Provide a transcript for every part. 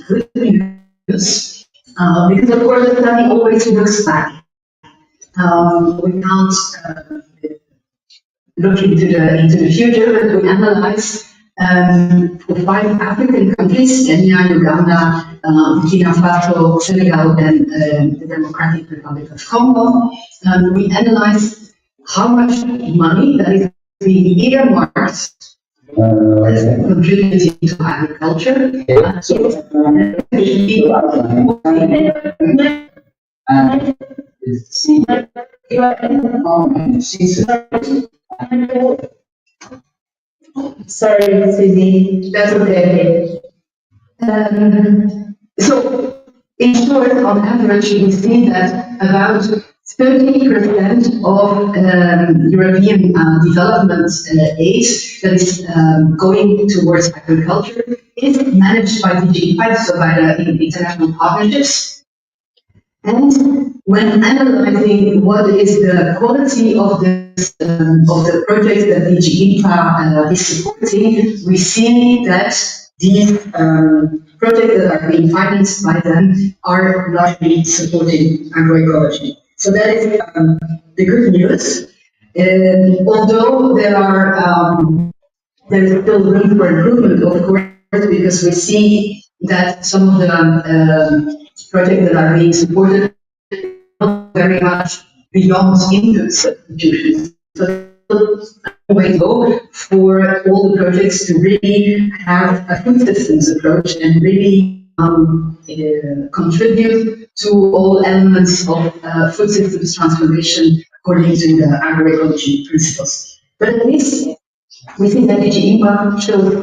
good news, because of course the study always looks back. We can't look into the future, but we analyze for 5 African countries: Kenya, Uganda, Burkina Faso, Senegal, and the Democratic Republic of Congo. We analyze how much money that is being earmarked as contributing to agriculture. Sorry, Susie, that's okay. So, in short, on average, we see that about 30% of European development aid that is going towards agriculture is managed by DG IPA, so by the international partnerships. And when analyzing what is the quality of the projects that DG IPA is supporting, we see that these projects that are being financed by them are largely supporting agroecology. So that is the good news. Although there is still room for improvement, of course, because we see that some of the projects that are being supported are very much beyond input substitutions. So there's a way to go for all the projects to really have a food systems approach and really contribute to all elements of food systems transformation according to the agroecology principles. But at least we think that DG IPA shows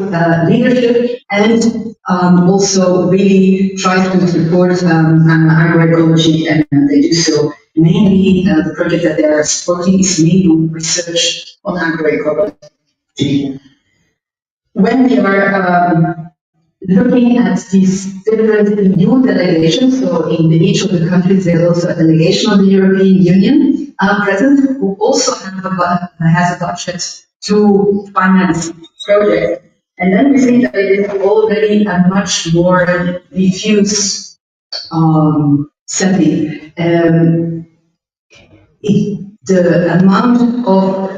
leadership and also really tries to support agroecology, and they do so. Mainly, the project that they are supporting is mainly research on agroecology. When we are looking at these different EU delegations, so in each of the countries there's also a delegation of the European Union present, who also has a budget to finance projects. And then we see that it is already a much more diffuse setting. The amount of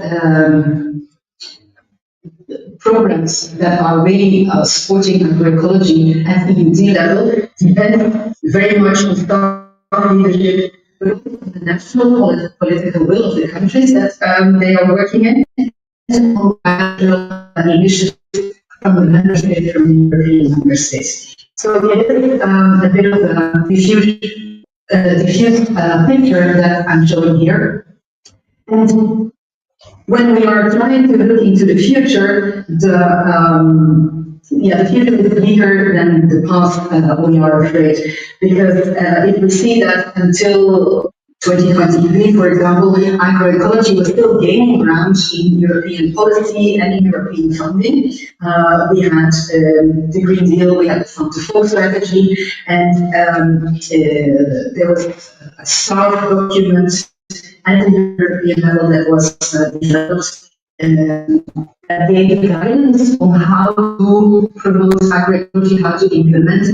programs that are really supporting agroecology at EU level depend very much on staff leadership, the national political will of the countries that they are working in, and on bilateral initiatives from the member states, from the European member states. So it is a bit of a diffuse picture that I'm showing here. And when we are trying to look into the future, the future is bleaker than the past, we are afraid. Because if we see that until 2023, for example, agroecology was still gaining ground in European policy and in European funding. We had the Green Deal, we had the Farm to Fork strategy, and there was a SARC document at the European level that was developed that gave guidance on how to promote agroecology, how to implement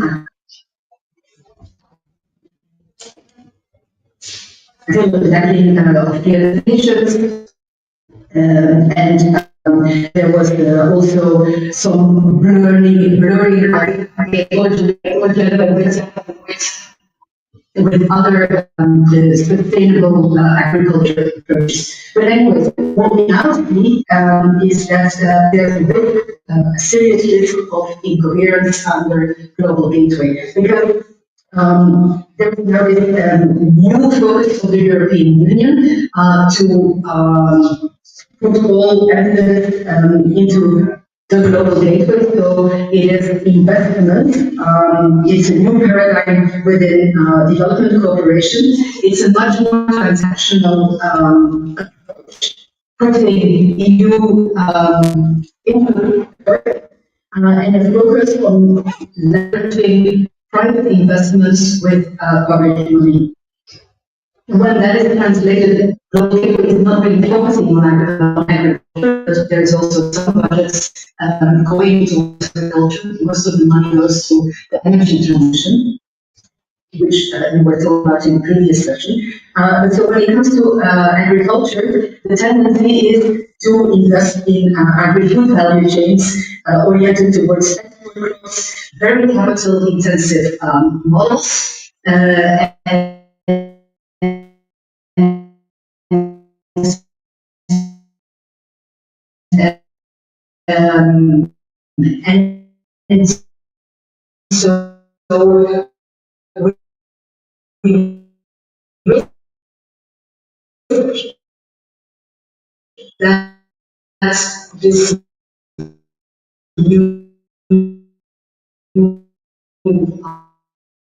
lacking of clarifications, and there was also some blurry with other sustainable agriculture approaches. But anyways, what we now see is that there's a big serious risk of incoherence under global gateway, because there is new focus of the European Union to put all emphasis into the global gateway. So it is investment, it's a new paradigm within development cooperation. It's a much more transactional approach, putting EU into work and a focus on leveraging private investments with public money. When that is translated, global gateway is not really focusing on agriculture, but there is also some budgets going to agriculture. Most of the money goes to the energy transition, which we were talking about in the previous session. But so when it comes to agriculture, the tendency is to invest in agri-food value chains oriented towards export crops, very capital-intensive models, and and so we that's this new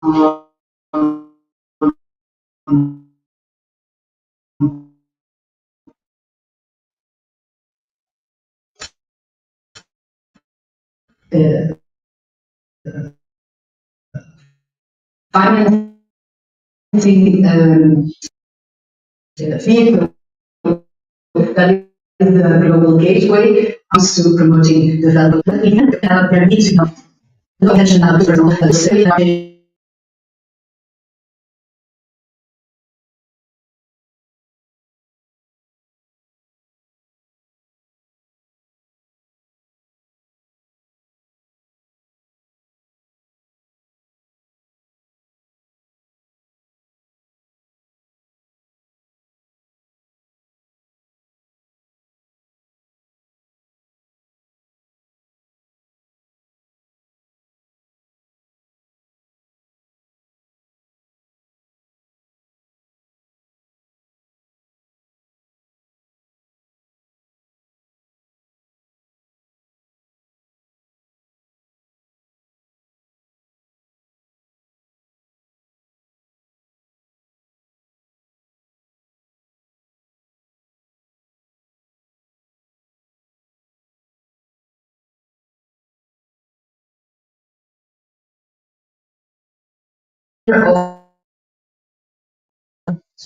uh, financing vehicle that is the global gateway comes to promoting development. There needs to be no attention now, for example,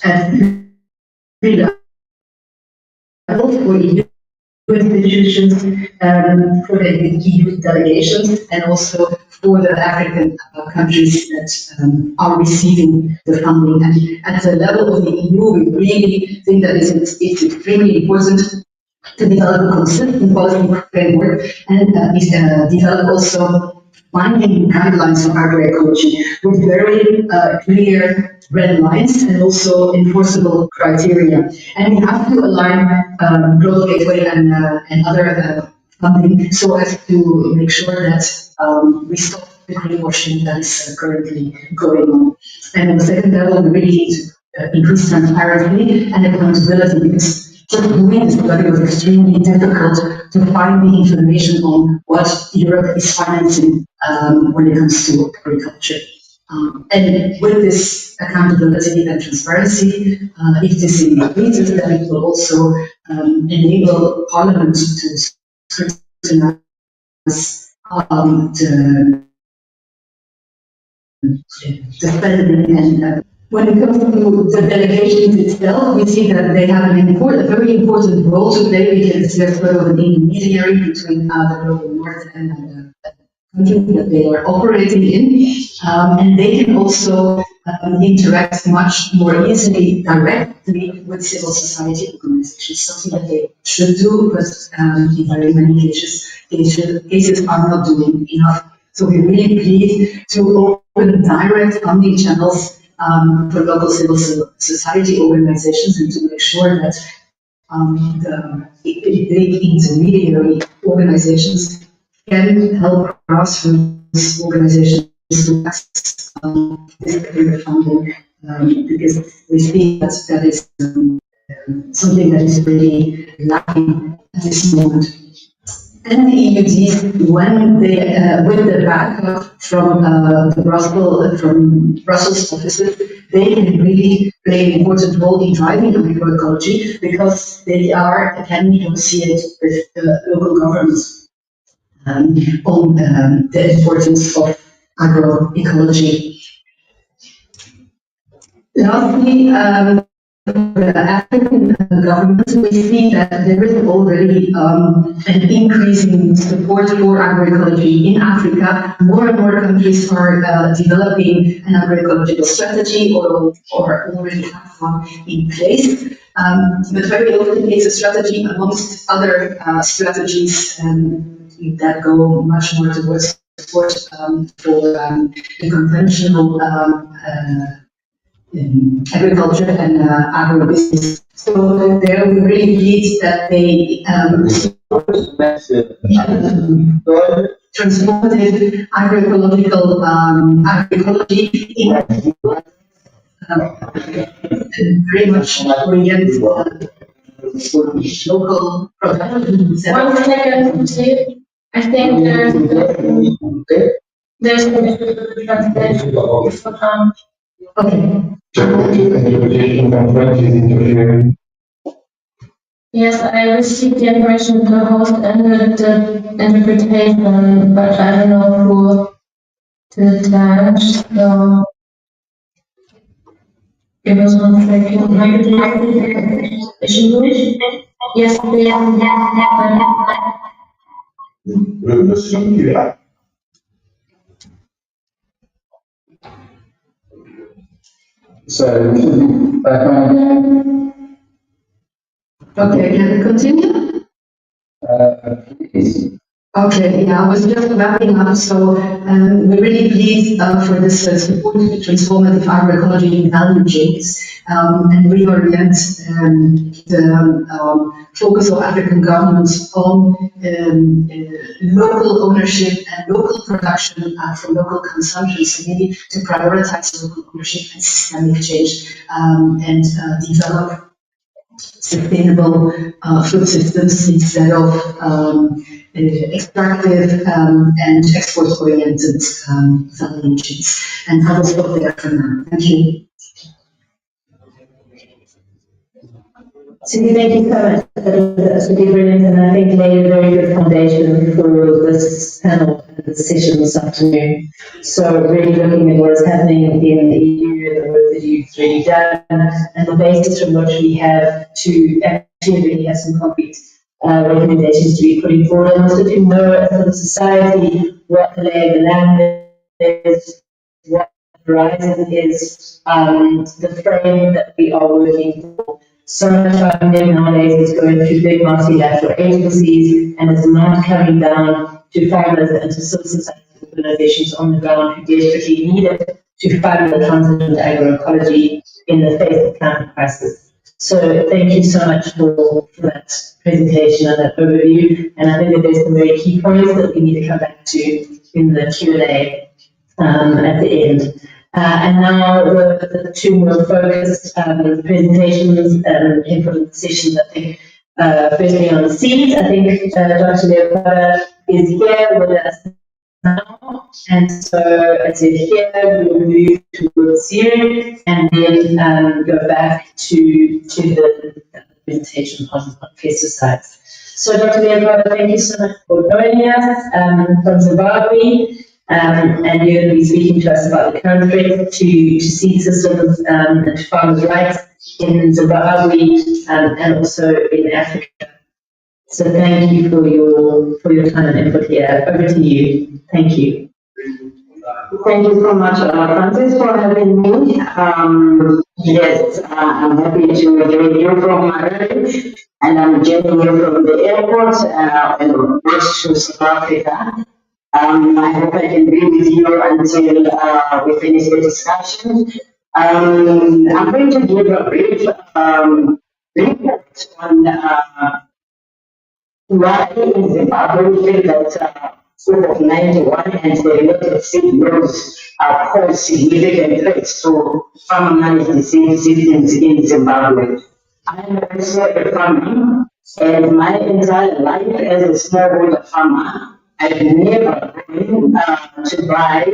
and for EU institutions, for the EU delegations, and also for the African countries that are receiving the funding. And at the level of the EU, we really think that it's extremely important to develop a consistent policy framework and develop also binding guidelines for agroecology with very clear red lines and also enforceable criteria. And we have to align Global Gateway and other funding so as to make sure that we stop the greenwashing that is currently going on. And on the second level, we really need to increase transparency and accountability, because just doing this study was extremely difficult to find the information on what Europe is financing when it comes to agriculture. And with this accountability and transparency, if this increases, then it will also enable Parliament to scrutinize the spending. And when it comes to the delegations itself, we see that they have a very important role to play, because they're sort of an intermediary between the global north and the country that they are operating in, and they can also interact much more easily directly with civil society organizations, something that they should do, but in very many cases are not doing enough. So we really plead to open direct funding channels for local civil society organizations, and to make sure that the big intermediary organizations can help grassroots organizations to access this kind of funding, because we see that that is something that is really lacking at this moment. And the EUDs, when they, with the backup from Brussels offices, they can really play an important role in driving agroecology, because they can negotiate with local governments on the importance of agroecology. Lastly, the African governments, we see that there is already an increasing support for agroecology in Africa. More and more countries are developing an agroecological strategy or already have one in place. But very often it's a strategy amongst other strategies that go much more towards support for the conventional agriculture and agribusiness. So there we really believe that they transformative agroecological agroecology in very much oriented local production. 1 second, Steve. I think there's an issue with the translation. Okay. Yes, I received the information of the host and the interpretation, but I don't know who to attach, so give us 1 second. English? Yes, please. So we should be back on. Okay, can we continue? Please. Okay, yeah, I was just wrapping up. So we really believe for this support to transformative agroecology in value chains and reorient the focus of African governments on local ownership and local production from local consumption, so maybe to prioritize local ownership and systemic change and develop sustainable food systems instead of extractive and export-oriented value chains. And I will stop there for now. Thank you. Cindy, thank you so much. That's really brilliant, and I think laid a very good foundation for this panel and the session this afternoon. So really looking at what is happening in the EU and the work that you've really done, and the basis from which we have to actually really have some concrete recommendations to be putting forward, and also to know as a society what the lay of the land is, what the horizon is, the frame that we are working for. So much funding nowadays is going through big multilateral agencies and is not coming down to farmers and to civil society organizations on the ground who desperately need it to fund the transition to agroecology in the face of climate crisis. So thank you so much for that presentation and that overview. And I think that there's some very key points that we need to come back to in the Q&A at the end. And now the two more focused presentations and input in the sessions, I think, firstly on seeds, I think Dr. Leopoldo is here with us now. And so as you're here, we'll move towards you and then go back to the presentation on pesticides. So Dr. Leopoldo, thank you so much for joining us from Zimbabwe. And you're going to be speaking to us about the current threat to seed systems and to farmers' rights in Zimbabwe and also in Africa. So thank you for your time and input here. Over to you. Thank you. Thank you so much, Francis, for having me. Yes, I'm happy to join you from Marrakesh, and I'm joining you from the airport and west to South Africa. I hope I can be with you until we finish the discussion. I'm going to give a brief report on why in Zimbabwe we feel that COVID-91 and the related seed loss pose significant threats to farmer managed seed systems in Zimbabwe. I'm also a farmer, and my entire life as a smallholder farmer, I've never been to buy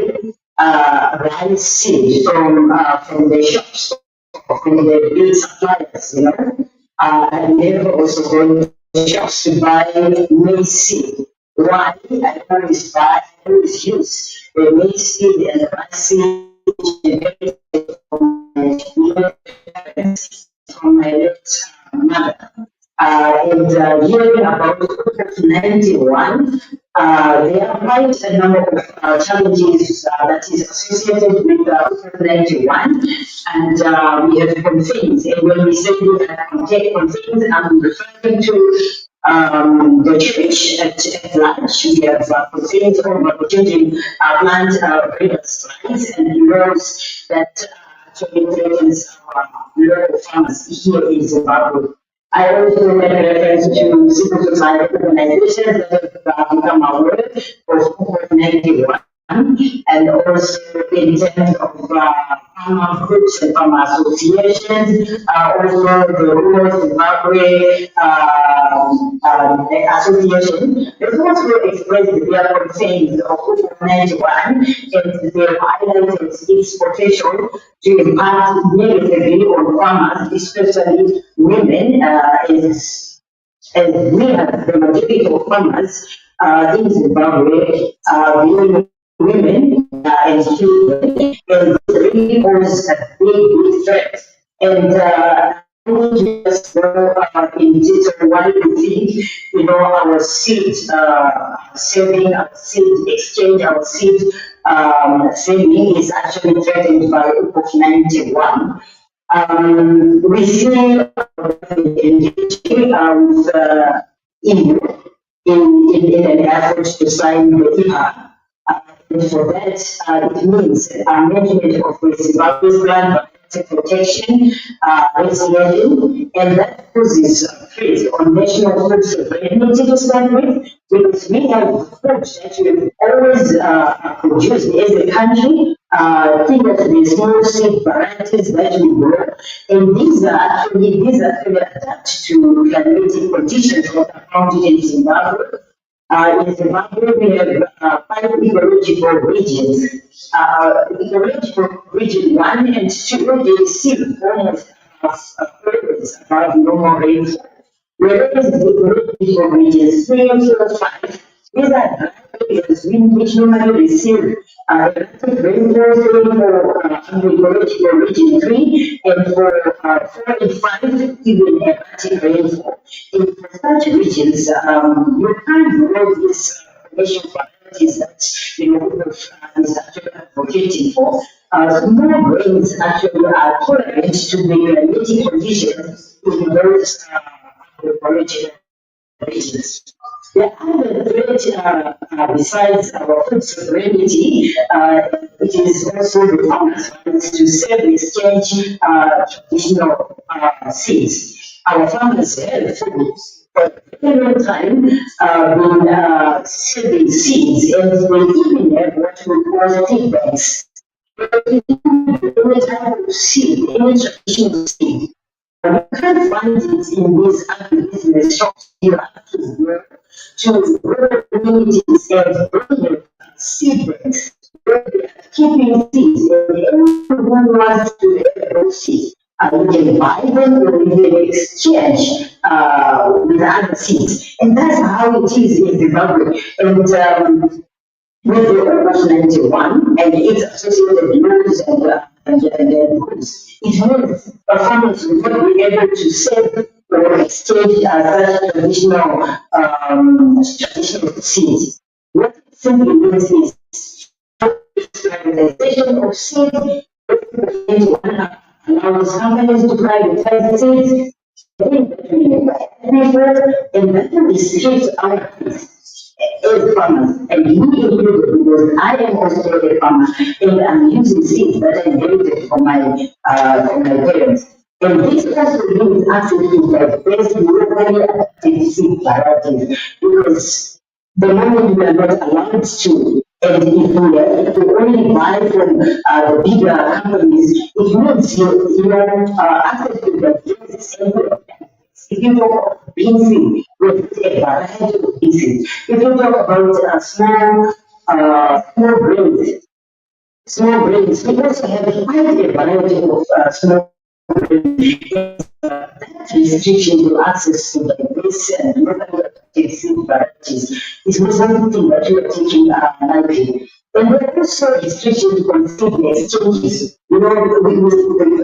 rice seed from the shops, from the big suppliers, you know. I've never also gone to shops to buy maize seed. Why? I always use the maize seed and the rice seed from and hearing about COVID-91, there are quite a number of challenges that is associated with COVID-91, and we have concerns. And when we say we have concerns, I'm referring to the church at large. We have concerns over changing plant breeding rights and laws that actually threatens our local farmers here in Zimbabwe. I also make reference to civil society organizations that have become aware of COVID-91, and also in terms of farmer groups and farmer associations, also the Rural Zimbabwe Association. They also expressed their concerns of COVID-91, and they highlighted its potential to impact negatively on farmers, especially women, as we have the majority of farmers in Zimbabwe being women and children, and this really poses a big threat. And I want to just go in detail why we think, our seed saving, our seed exchange, our seed saving is actually threatened by COVID-91. We see engaging with EU in an effort to sign the EPA. And for that, it means management of the Zimbabwe's land protection legislation, and that poses threats on national food sovereignty to start with, because we have food that we've always produced as a country. Think of the small seed varieties that we grow, and these are actually adapted to climatic conditions that are found in Zimbabwe. In Zimbabwe, we have 5 ecological regions. Ecological region 1 and 2, they receive almost above normal rainfall. Whereas the ecological regions 3, 4, 5, these are areas which normally receive erratic rainfall, for ecological region 3, and for 4 and 5, even erratic rainfall. In such regions, you can't grow these national varieties that is actually advocating for. Small grains actually are tolerant to the climatic conditions in those ecological regions. The other threat, besides our food sovereignty, it is also the farmers' rights to sell and exchange traditional seeds. Our farmers have food for a very long time been selling seeds, and they even have what we call seed banks. Any type of seed, any traditional seed, you can't find it in these agribusiness shops here to rural communities and bring seed banks. Keeping seeds, and everyone wants to have those seeds. You can buy them or you can exchange with other seeds. And that's how it is in Zimbabwe. And with the COVID-91 and its associated laws and rules, it means farmers will not be able to sell or exchange such traditional seeds. What it simply means is privatization of seeds allows companies to privatize seeds, and that will restrict our rights as farmers, and me included, because I am also a farmer, and I'm using seeds that I inherited from my parents. And this also means access to the best locally adapted seed varieties, because the moment we are not allowed to, and if you only buy from the bigger companies, it means access to the best if you talk of bean seed, with a variety of bean seeds. If you talk about small grains, we also have quite a variety of small grains. That restriction to access to the base and local seed varieties is not something that we are taking lightly. And there are also restrictions on seed exchanges.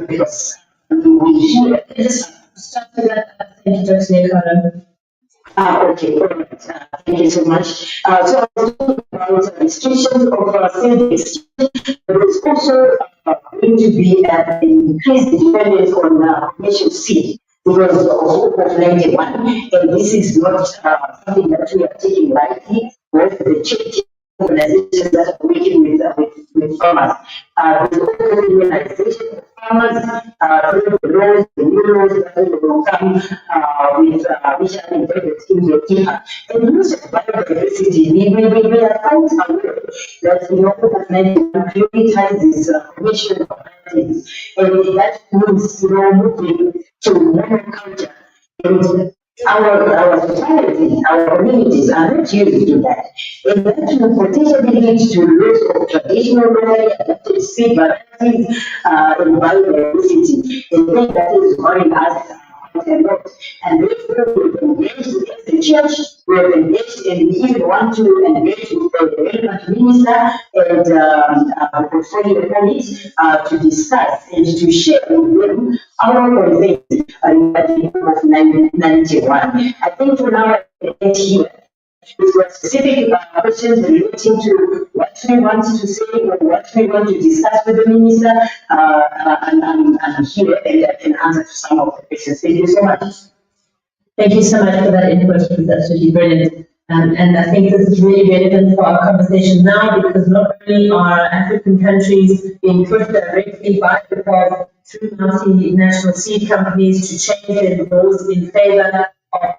Because we hear Thank you, Dr. Nicola. Okay, all right. Thank you so much. So I was talking about restrictions of seed exchange. There is also going to be an increased dependence on commercial seed because of 91. And this is not something that we are taking lightly. Both the charity organizations that are working with farmers. There's also the unionization of farmers, through the new laws that will come which are embedded in the paper. And use of biodiversity, we are quite aware that COVID-19 prioritizes commercial varieties, and that means moving to monoculture. And our society, our communities are not used to that. And that will potentially lead to loss of traditional locally adapted seed varieties and biodiversity. And then that is worrying us quite a lot. And therefore we've engaged with the church, we've engaged and we even want to engage with the relevant minister and the portfolio colleagues to discuss and to share with them our concerns regarding of 91. I think for now, here, with the specific questions relating to what we want to say or what we want to discuss with the minister, I'm here and I can answer some of the questions. Thank you so much. Thank you so much for that input. It was absolutely brilliant. And I think this is really relevant for our conversation now because not only are African countries being pushed directly by the poor through multinational seed companies to change their laws in favor of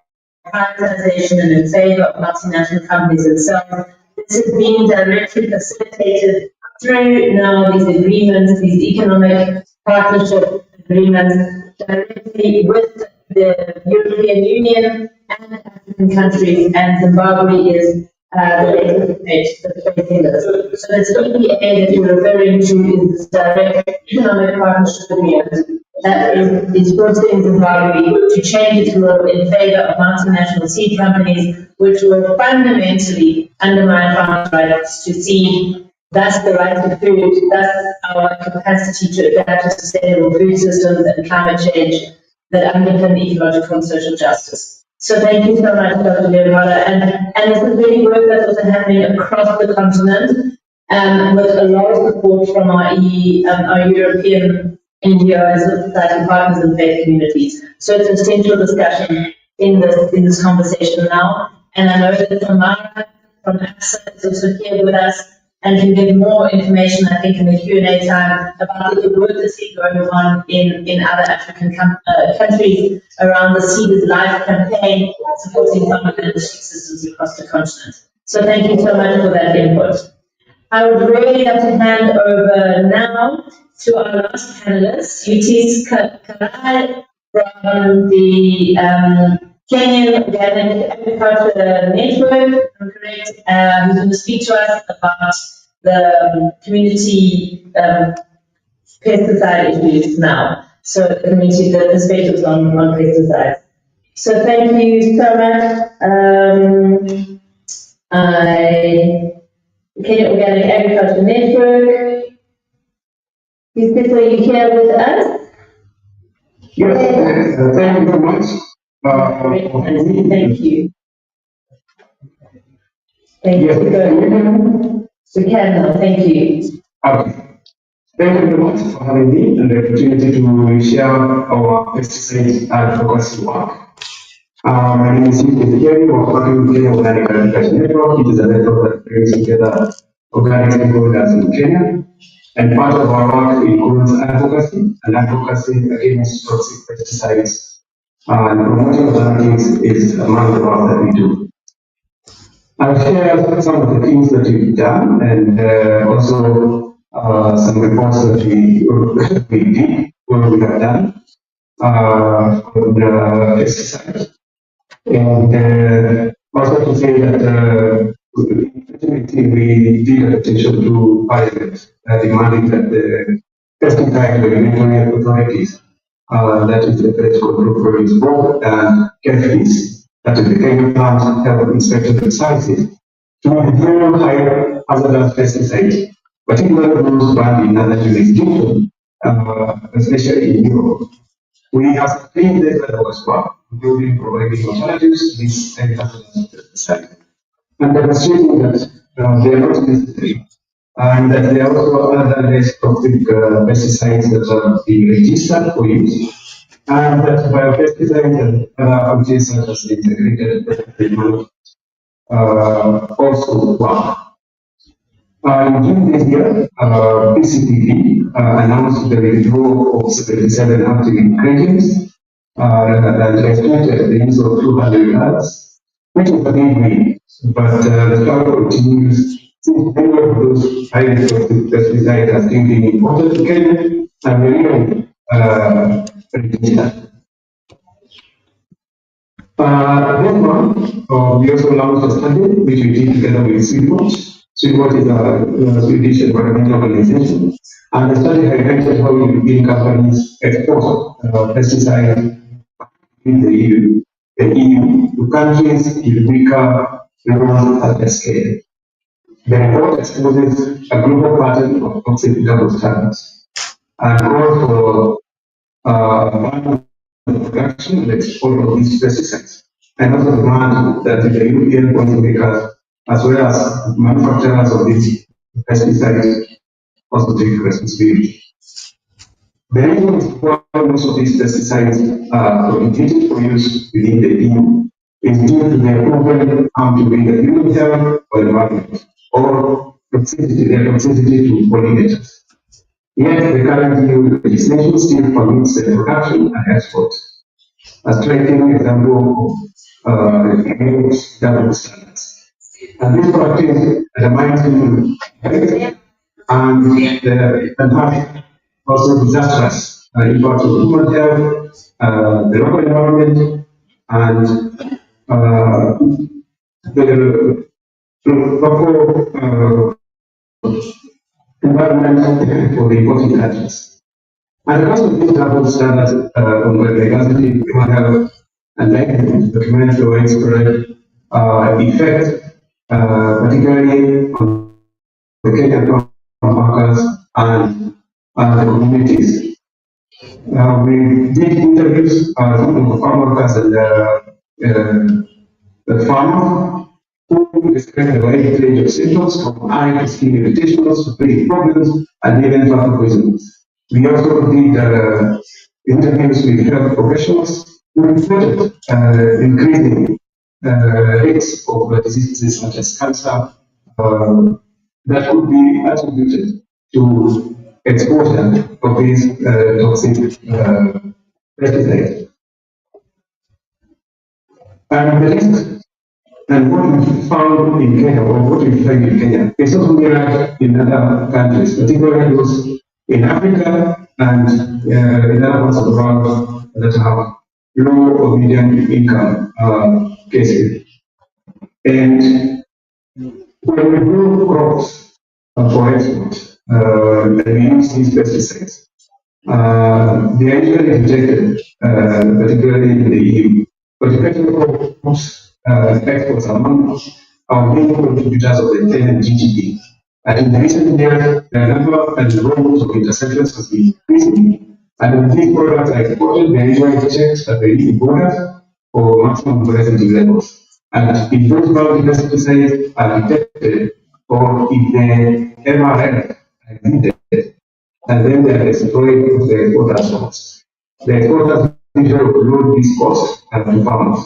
privatization and in favor of multinational companies themselves. This is being directly facilitated through now these agreements, these economic partnership agreements directly with the European Union and African countries, and Zimbabwe is the latest stage that's facing this. So this EPA that you're referring to is this direct economic partnership agreement that is forcing Zimbabwe to change its law in favor of multinational seed companies, which will fundamentally undermine farmers' rights to seed, thus the right to food, thus our capacity to adapt to sustainable food systems and climate change that underpin ecological and social justice. So thank you so much, Dr. Leonardo. And this is really work that's also happening across the continent with a lot of support from our European NGOs, society partners and faith communities. So it's a central discussion in this conversation now. And I know that Tamara from AXA is also here with us and can give more information, I think, in the Q&A time about the work that's going on in other African countries around the Seed is Life campaign, supporting farm management systems across the continent. So thank you so much for that input. I would really like to hand over now to our last panelist, Yutis Karai from the Kenyan Organic Agriculture Network, I'm correct, who's going to speak to us about the community pesticide issues now. So the community, the perspectives on pesticides. So thank you so much. Kenyan Organic Agriculture Network. Is Peter, you here with us? Yes, thank you very much. Thank you. Thank Yes. you. We can now. Thank you. Okay. Thank you very much for having me and the opportunity to share our pesticide advocacy work. My name is Yuki Zikeri, we're working with Kenya Organic Agriculture Network. It is a network that brings together organic stakeholders in Kenya. And part of our work includes advocacy, and advocacy against toxic pesticides. And promoting alternatives is among the work that we do. I'll share some of the things that we've done and also some reports that we did, what we have done on the pesticides. And also to say that we did a petition to Parliament demanding that the pesticide regulatory authorities, that is the Pest Control Province Board and KEFIS, that is the Kenya Plant Health Inspection and Services, to review high hazardous pesticides, particularly those banned in other jurisdictions, especially in Europe. We have seen this as well. including providing alternatives to these pesticides, and demonstrating that they are not necessary, and that there are also other less toxic pesticides that are being registered for use, and that biopesticides and other approaches such as integrated pesticide also work. In June this year, PCPP announced the withdrawal of 77 active ingredients and restricted the use of 200 yards, which is a big win. But the struggle continues since many of those highly toxic pesticides are still being imported to Kenya and really registered. This month, we also launched a study which we did together with Swedwatch. Swedwatch is a Swedish environmental organization, and the study highlighted how European companies export pesticides in the EU to countries with weaker rules at the scale. The report exposes a global pattern of toxic double standards and calls for the production and export of these pesticides, and also demand that the European policymakers, as well as manufacturers of these pesticides, also take responsibility. The reason is why most of these pesticides are prohibited for use within the EU is due to their proven harm to the human health or environment, or their toxicity to pollinators. Yet the current EU legislation still permits the production and export. A striking example of double standards. And this practice undermines human health and can have also disastrous impact on human health, the local environment, and the local environment for the importing countries. And because of these double standards on biodiversity, human health, and likelihood to document the widespread effect, particularly on the Kenyan farm workers and the communities. We did interviews some of the farm workers and the farmers who described a wide range of symptoms from eye to skin irritations to breathing problems and even food poisons. We also did interviews with health professionals who reported increasing rates of diseases such as cancer that could be attributed to exposure of these toxic pesticides. And the risks and what we found in Kenya, or what we find in Kenya, is also mirrored in other countries, particularly those in Africa and in other parts of the world that have low or medium income cases. And when we grow crops for export and we use these pesticides, they are usually rejected, particularly in the EU. But the petrochemical crops exports among our main contributors of the Kenyan GDP. And in the recent years, the number and the roles of intersections has been increasing. And when these products are exported, they are usually checked at the EU borders for maximum residue levels. And if those pesticides are detected, or if the MRL are exceeded, and then they are destroyed to the exporters' costs. The exporters usually upload these costs to farmers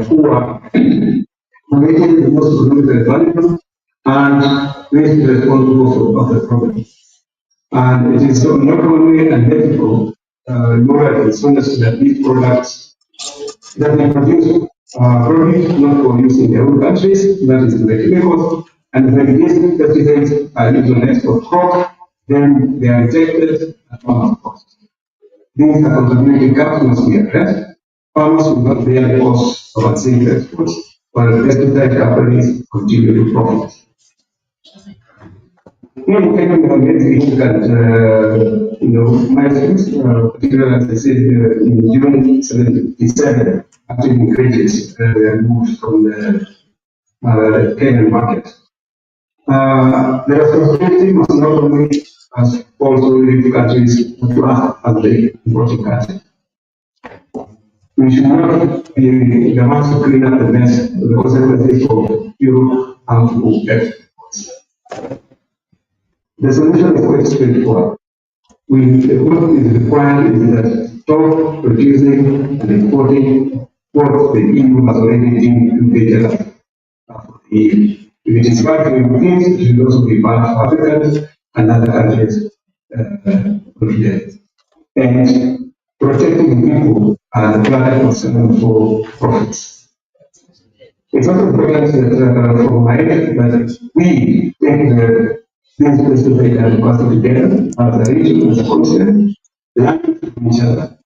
who are making the most economically valuable and least responsible for the problem. And it is not only unethical, nor is it honest that these products that they produce probably not for use in their own countries, that is the chemicals, and when these pesticides are used on export crop, then they are rejected at farmers' cost. These accountability gaps must be addressed. Farmers will not bear the cost of unsafe exports, while pesticide companies continue to profit. Here in Kenya, we have made significant milestones, particularly as I said, in June 77, active ingredients moved from the Kenyan market. The responsibility must not only fall solely to countries, but to us as the importing country. we should not be the ones who clean up the mess, the consequences of pure harmful efforts. The solution is quite straightforward. What is required is that stop producing and exporting what the EU has already deemed to be dangerous for the EU. If it is bad for Europeans, it should also be bad for Africans and other countries altogether. And protecting people and the planet concern for profits. It's also important that from my end that we think that these places can pass together as a region, as a continent, learn from each other.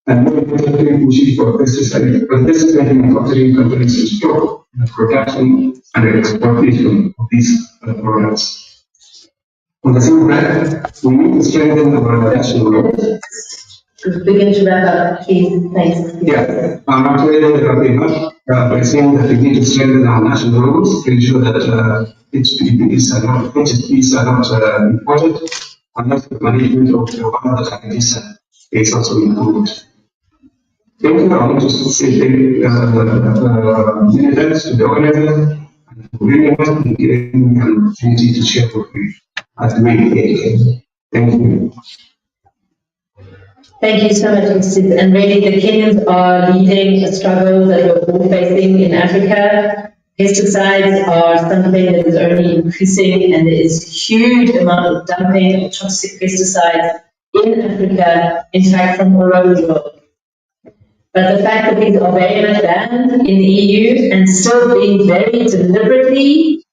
And more importantly, pushing for pesticide manufacturing companies to stop the production and the exportation of these products. On the same hand, we need to strengthen our national law. Begin to wrap up, please. Thanks. Yeah, I'm actually wrapping up by saying that we need to strengthen our national laws to ensure that HPPs are not imported, unless the management of the water that is also improved. Thank you. I want to say many thanks to the organizers and for bringing us and giving me an opportunity to share with you as the main dedicated. Thank you. Thank you so much, Mr. And really, the Kenyans are leading a struggle that we're all facing in Africa. Pesticides are something that is only increasing, and there is a huge amount of dumping of toxic pesticides in Africa, in fact, from all over the world. But the fact that these are very much banned in the EU and still being very deliberately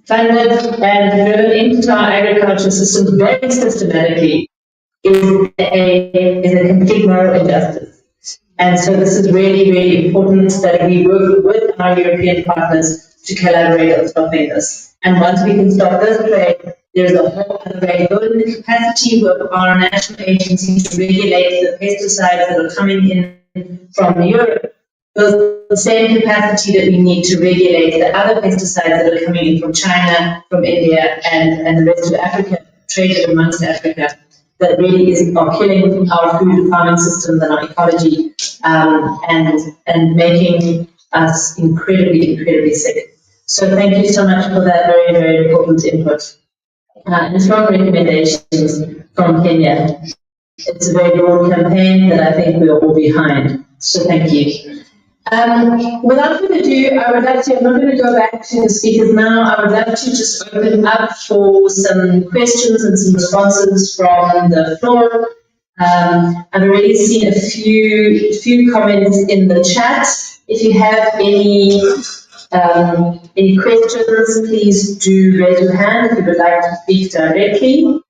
funded and driven into our agriculture systems very systematically is a complete moral injustice. And so this is really, really important that we work with our European partners to collaborate on stopping this. And once we can stop this trade, there's a whole other way. Building the capacity of our national agencies to regulate the pesticides that are coming in from Europe, build the same capacity that we need to regulate the other pesticides that are coming in from China, from India, and the rest of Africa, traded amongst Africa, that really are killing our food farming systems and our ecology, and making us incredibly, incredibly sick. So thank you so much for that very, very important input. And strong recommendations from Kenya. It's a very broad campaign that I think we're all behind. So thank you. Without further ado, I would like to, I'm not going to go back to the speakers now. I would like to just open up for some questions and some responses from the floor. I've already seen a few comments in the chat. If you have any questions, please do raise your hand if you would like to speak directly.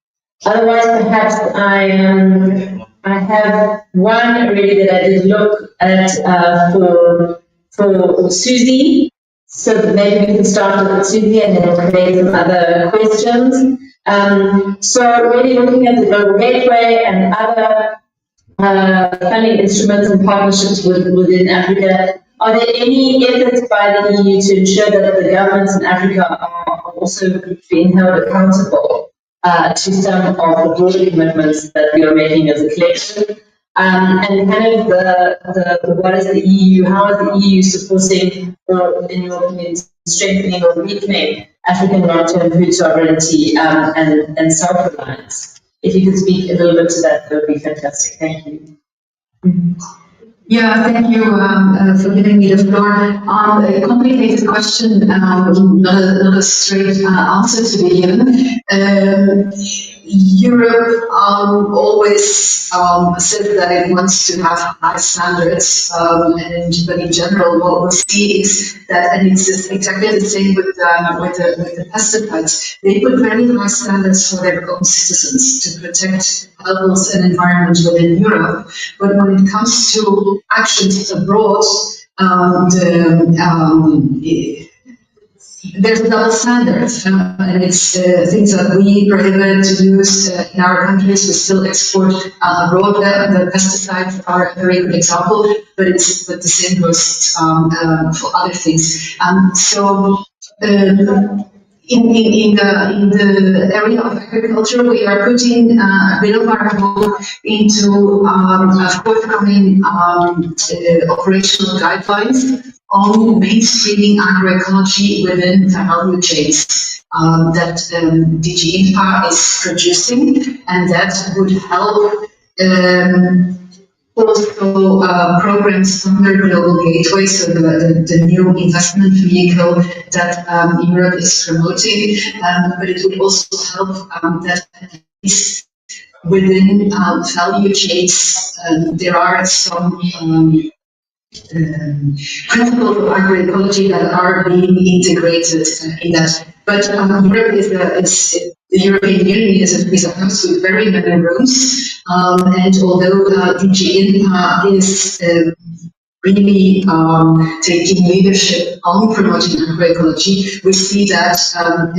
Otherwise, perhaps I have one already that I did look at for Susie, so that maybe we can start with Susie and then we'll create some other questions. So really looking at the Global Gateway and other funding instruments and partnerships within Africa, are there any efforts by the EU to ensure that the governments in Africa are also being held accountable to some of the broader commitments that we are making as a collective? And kind of the what is the EU, how is the EU supporting, or in your opinion, strengthening or weakening African long-term food sovereignty and self-reliance? If you could speak a little bit to that, that would be fantastic. Thank you. Yeah, thank you for giving me the floor. A complicated question, not a straight answer to be given. Europe always said that it wants to have high standards, but in general, what we see is that, and it's exactly the same with the pesticides. They put very high standards for their own citizens to protect health and environment within Europe. But when it comes to actions abroad, there's a double standard, and it's things that we prohibit to use in our countries. We still export abroad. The pesticides are a very good example, but the same goes for other things. in the area of agriculture, we are putting a bit of our hope into forthcoming operational guidelines on mainstreaming agroecology within the value chains that DG INPA is producing, and that would help also programs under Global Gateway, so the new investment vehicle that Europe is promoting, but it would also help that is within value chains. There are some principles of agroecology that are being integrated in that. But Europe the European Union is a house with very many rooms, and although DG INPA is really taking leadership on promoting agroecology, we see that at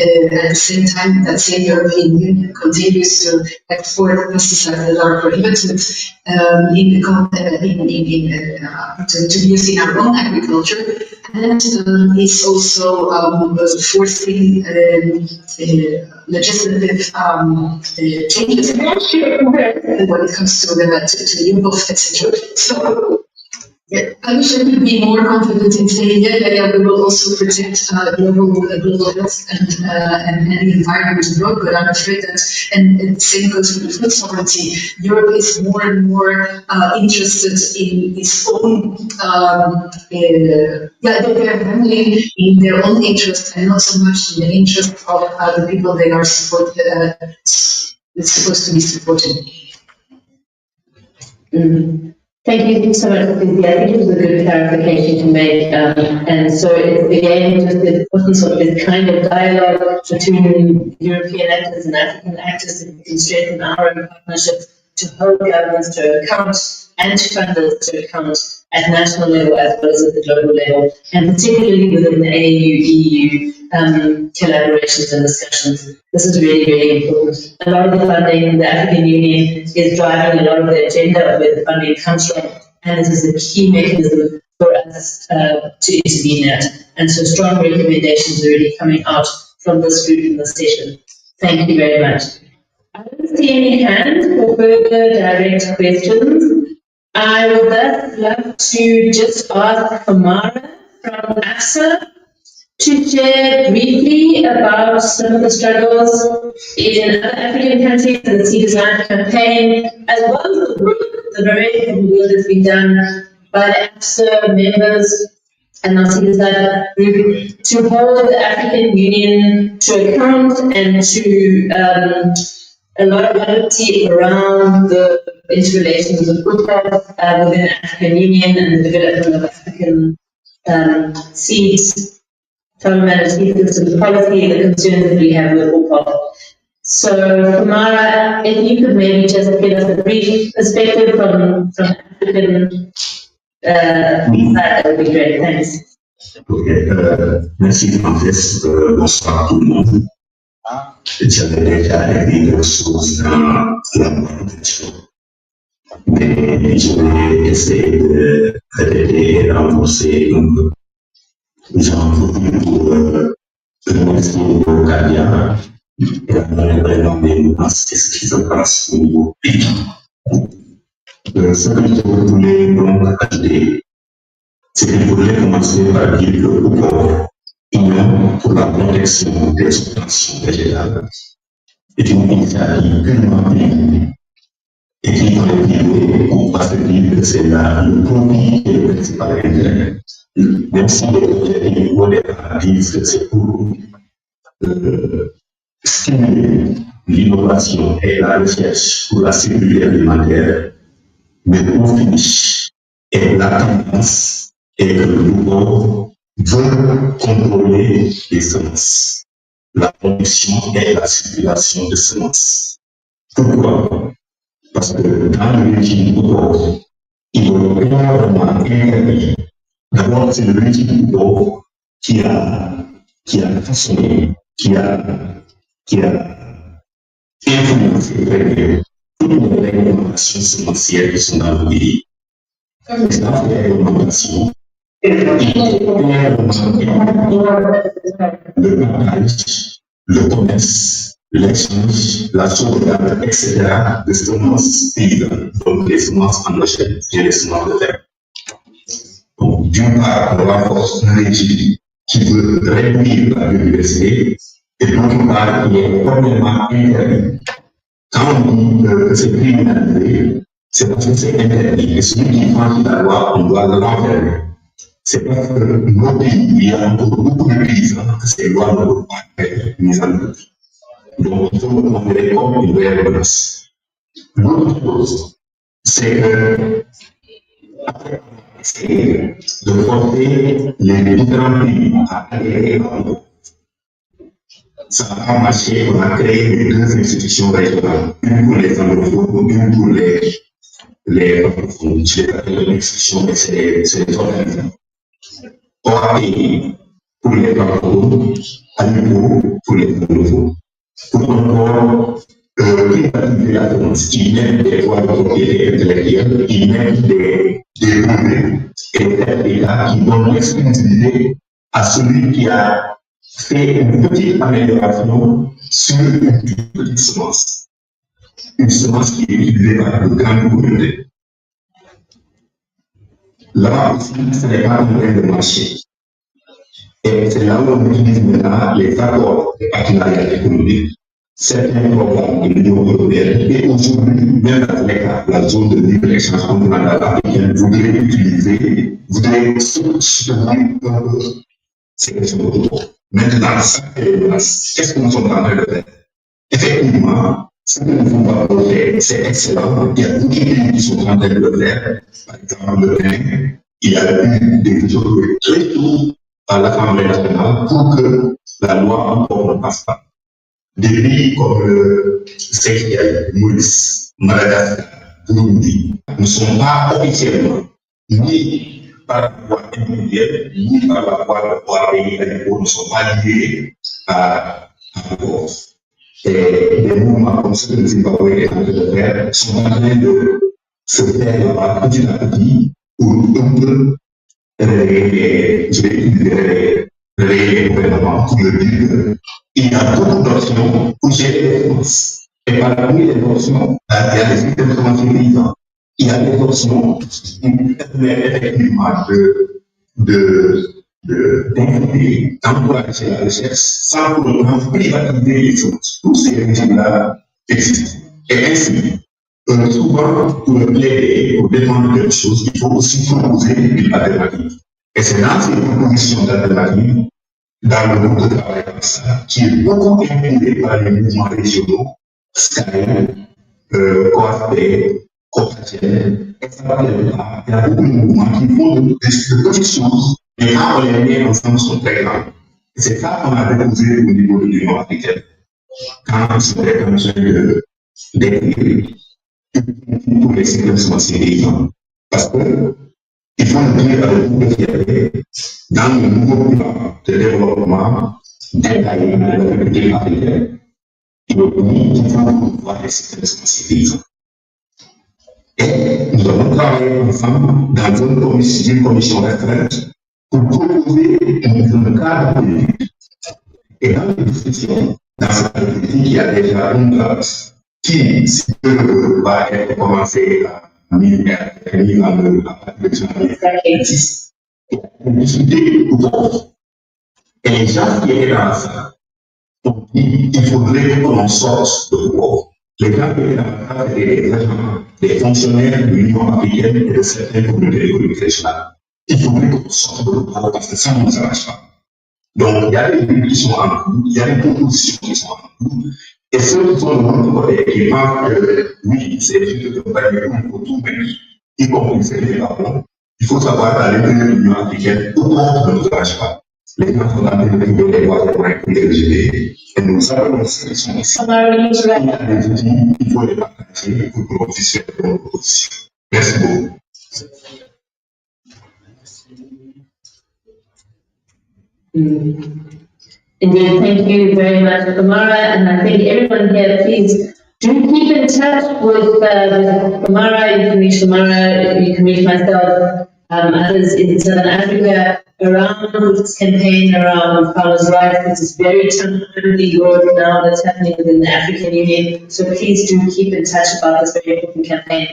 the same time that same European Union continues to export pesticides that are prohibited to use in our own agriculture, and it's also forcing legislative changes when it comes to UBOF, etc. So I should be more confident in saying, we will also protect global health and the environment abroad, but I'm afraid that, and the same goes for the food sovereignty, Europe is more and more interested in its own, they're handling in their own interest and not so much in the interest of the people they are supposed to be supporting. Thank you so much, Cynthia. I think it was a good clarification to make. And so it's again just the importance of this kind of dialogue between European actors and African actors that we can strengthen our own partnership to hold governments to account and funders to account at national level as well as at the global level, and particularly within the AU-EU collaborations and discussions. This is really, really important. A lot of the funding, the African Union is driving a lot of the agenda of where the funding comes from, and this is a key mechanism for us to intervene at. And so strong recommendations are really coming out from this group in this session. Thank you very much. I don't see any hands for further direct questions. I would thus love to just ask Kamara from AFSA to share briefly about some of the struggles in other African countries and the Sea Design campaign, as well as the work, the very important work that's been done by the AFSA members and our Sea Design group to hold the African Union to account and to a lot of activity around the interrelations of UPOF within the African Union and the development of African seeds, farm seed systems policy, and the concerns that we have with UPOF. So, Kamara, if you could maybe just give us a brief perspective from African side, that would be great. Thanks. Merci Frances, bonsoir tout le monde. J'avais déjà écrit des choses dans la présentation, mais je vais essayer de répéter et renforcer un peu. J'en profite pour remercier Cadia et vraiment ce qui se passe au niveau pays. Ce que je voulais donc ajouter, c'est que je voulais commencer par dire que pour Union pour la protection des substances végétales est une initiative purement privée et qui doit être privée pour pas se dire que c'est là le profit et le principal intérêt. Même si les projets niveau des disent que c'est pour stimuler l'innovation et la recherche pour la sécurité alimentaire, mais au finish, et la tendance est que le gouvernement veut contrôler les semences, la production et la circulation de semences. Pourquoi? Parce que dans le régime pauvre, il veut vraiment interdire. D'abord, c'est le régime pauvre qui a façonné, qui a influencé toutes les réglementations semencières qui sont dans le pays. Comme exemple, les réglementations, le partage le commerce, l'échange, la sauvegarde, etc. de semences paysannes, donc les semences endogènes et les semences de terre. Donc, d'une part, on renforce un régime qui veut réduire la biodiversité, et d'autre part, il est formellement interdit. Quand on dit que c'est criminalisé, c'est parce que c'est interdit. Et celui qui franchit la loi, on doit l'enfermer. C'est parce que nos pays, il y a encore beaucoup de paysans que ces lois ne peuvent pas être mises en œuvre. Donc, il faut le considérer comme une vraie menace. L'autre chose, c'est que, c'est de forcer les différents pays à adhérer à l'eau. Ça n'a pas marché, on a créé les deux institutions régionales, une pour les anglophones, une pour les francophones. Je les appelle l'institution, mais c'est les organisations. Or, pour les francophones, à niveau pour les anglophones. Pour encore privatiser la semence, qui mettent des droits de propriété intellectuelle, qui mettent des brevets et des États qui donnent l'exclusivité à celui qui a fait une petite amélioration sur une petite semence. Une semence qui est utilisée par de grandes communautés. Là aussi, ce n'est pas un vrai de marché. Et c'est là où on utilise maintenant les accords de partenariat économique, certains programmes de l'Union Européenne, et aujourd'hui, même avec la zone de libre-échange continentale africaine, voudrait soutenir un peu ces questions de droit. Maintenant, ça fait une place. Qu'est-ce que nous sommes en train de faire? Effectivement, ce que nous pouvons pas faire, c'est excellent. Il y a beaucoup de pays qui sont en train de le faire. Par exemple, le Bénin, il y a eu des choses très tôt à l'Assemblée nationale pour que la loi encore ne passe pas. Des pays comme le Seychelles, Maurice, Madagascar, Burundi ne sont pas officiellement ni par la voie individuelle, ni par la voie pays ne sont pas liés à la force. Et des mouvements comme ceux que le Zimbabwe est en train de faire sont en train de se faire là-bas petit à petit pour un peu je vais utiliser les gouvernements pour le dire qu'il y a beaucoup d'options pour gérer les finances. Et parmi les options, il y a des systèmes de paysans. Il y a des options qui permettent effectivement d'inviter, d'encourager la recherche sans pour autant privatiser les choses. Tous ces régimes-là existent. Et ainsi, souvent, pour plaider, pour défendre quelque chose, il faut aussi proposer une alternative. Et c'est dans ces propositions d'alternative, dans le groupe de travail comme ça, qui est beaucoup inspiré par les mouvements régionaux, Sky, COASP, COPATIEL, etc. Il y a beaucoup de mouvements qui font de petites choses, mais quand on les met ensemble, sont très grands. Et c'est ça qu'on a déposé au niveau de l'Union africaine. Quand on était en train d'écrire pour les systèmes semenciers, parce que il faut le dire avec beaucoup de fierté, dans le nouveau plan de développement détaillé de la République africaine, il faut voir les systèmes semenciers. Et nous avons travaillé ensemble dans une commission restreinte pour proposer un cadre politique. Et dans les discussions, dans cette politique, il y a déjà une base qui, si peu, va être commencée à mise en œuvre à partir de janvier 2010. On discutait autour. Et les gens qui étaient dans ça ont dit qu'il faudrait qu'on sorte de pouvoir. Les gens qui étaient dans ça, c'était des agents, des fonctionnaires de l'Union africaine et de certaines communautés économiques régionales. Il faudrait qu'on sorte de pouvoir parce que ça ne nous arrache pas. Donc, il y a des pays qui sont en cours, il y a des propositions qui sont en cours. Et ceux qui sont de l'autre côté, qui pensent que oui, c'est juste de parler pour tout pays, y compris les parents, il faut savoir qu'à l'intérieur de l'Union africaine, tout le monde ne nous arrache pas. Les gens sont en train de trouver les voies pour être LGBT, et nous savons aussi qu'ils sont ici. Il y a des outils, il faut les partager pour que l'on puisse faire de bonnes propositions. Merci beaucoup. Indeed, thank you very much, Kamara, and I think everyone here, please do keep in touch with Kamara. You can reach Kamara, you can reach myself, others in Southern Africa around this campaign around farmers' rights, which is very timely work now that's happening within the African Union. So please do keep in touch about this very important campaign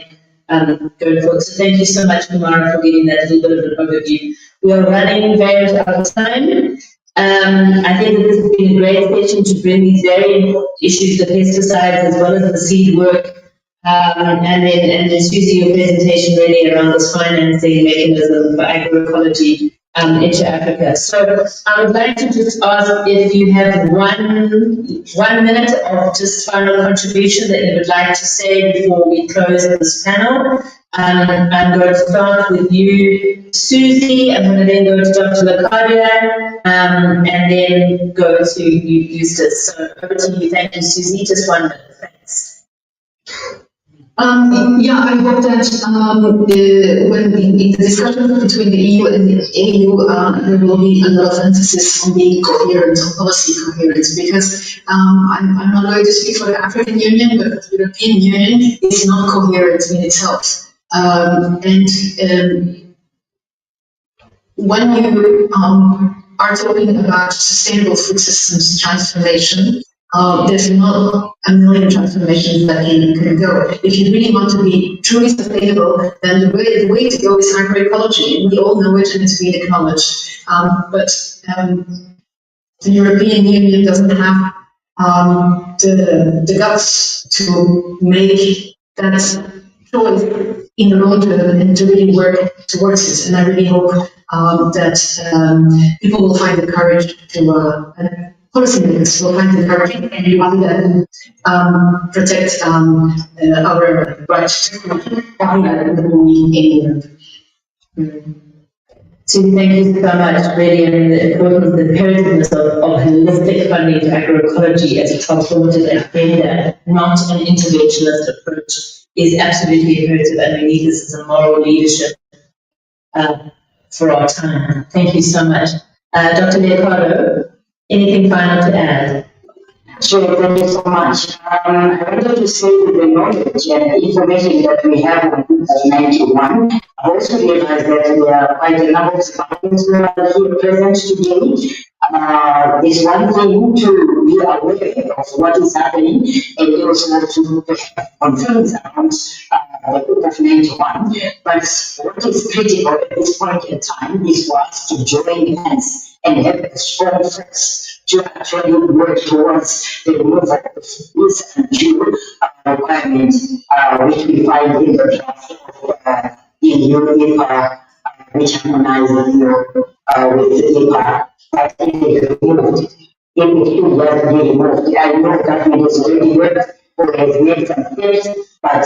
going forward. So thank you so much, Kumara, for giving that little bit of an overview. We are running very much out of time. I think that this has been a great session to bring these very important issues, the pesticides as well as the seed work. And then Susie, your presentation really around this financing mechanism for agroecology into Africa. So I would like to just ask if you have one minute of just final contribution that you would like to say before we close this panel. I'm going to start with you, Susie. I'm going to then go to Dr. Lakadia, and then go to you, Eustace. So over to you. Thank you, Susie. Just 1 minute. Thanks. Yeah, I hope that when in the discussion between the EU and the AU, there will be a lot of emphasis on being coherent, on policy coherence, because I'm not going to speak for the African Union, but the European Union is not coherent in itself. When you are talking about sustainable food systems transformation, there's not a million transformations that can go. If you really want to be truly sustainable, then the way to go is agroecology. We all know it and it's been acknowledged. But the European Union doesn't have the guts to make that choice in the long term and to really work towards it. And I really hope that people will find the courage to policymakers will find the courage and protect our rights to So thank you so much. Really, I mean, the importance, the imperativeness of holistic funding to agroecology as a transformative agenda, not an interventionist approach, is absolutely imperative, and we need this as a moral leadership for our time. Thank you so much. Dr. Leopardo, anything final to add? Sure, thank you so much. I wanted to say that the knowledge and information that we have on 91, I also realized that there are quite a number of students who are here present today. It's one thing to be aware of what is happening and also to confirm around the group of 91. But what is critical at this point in time is for us to join hands and have a strong force to actually work towards the removal of this undue requirement, which we find in the draft of EU EPA, which harmonizes with EPA. But if it removed, if it should just be removed, I know government is already worked or has made some steps, but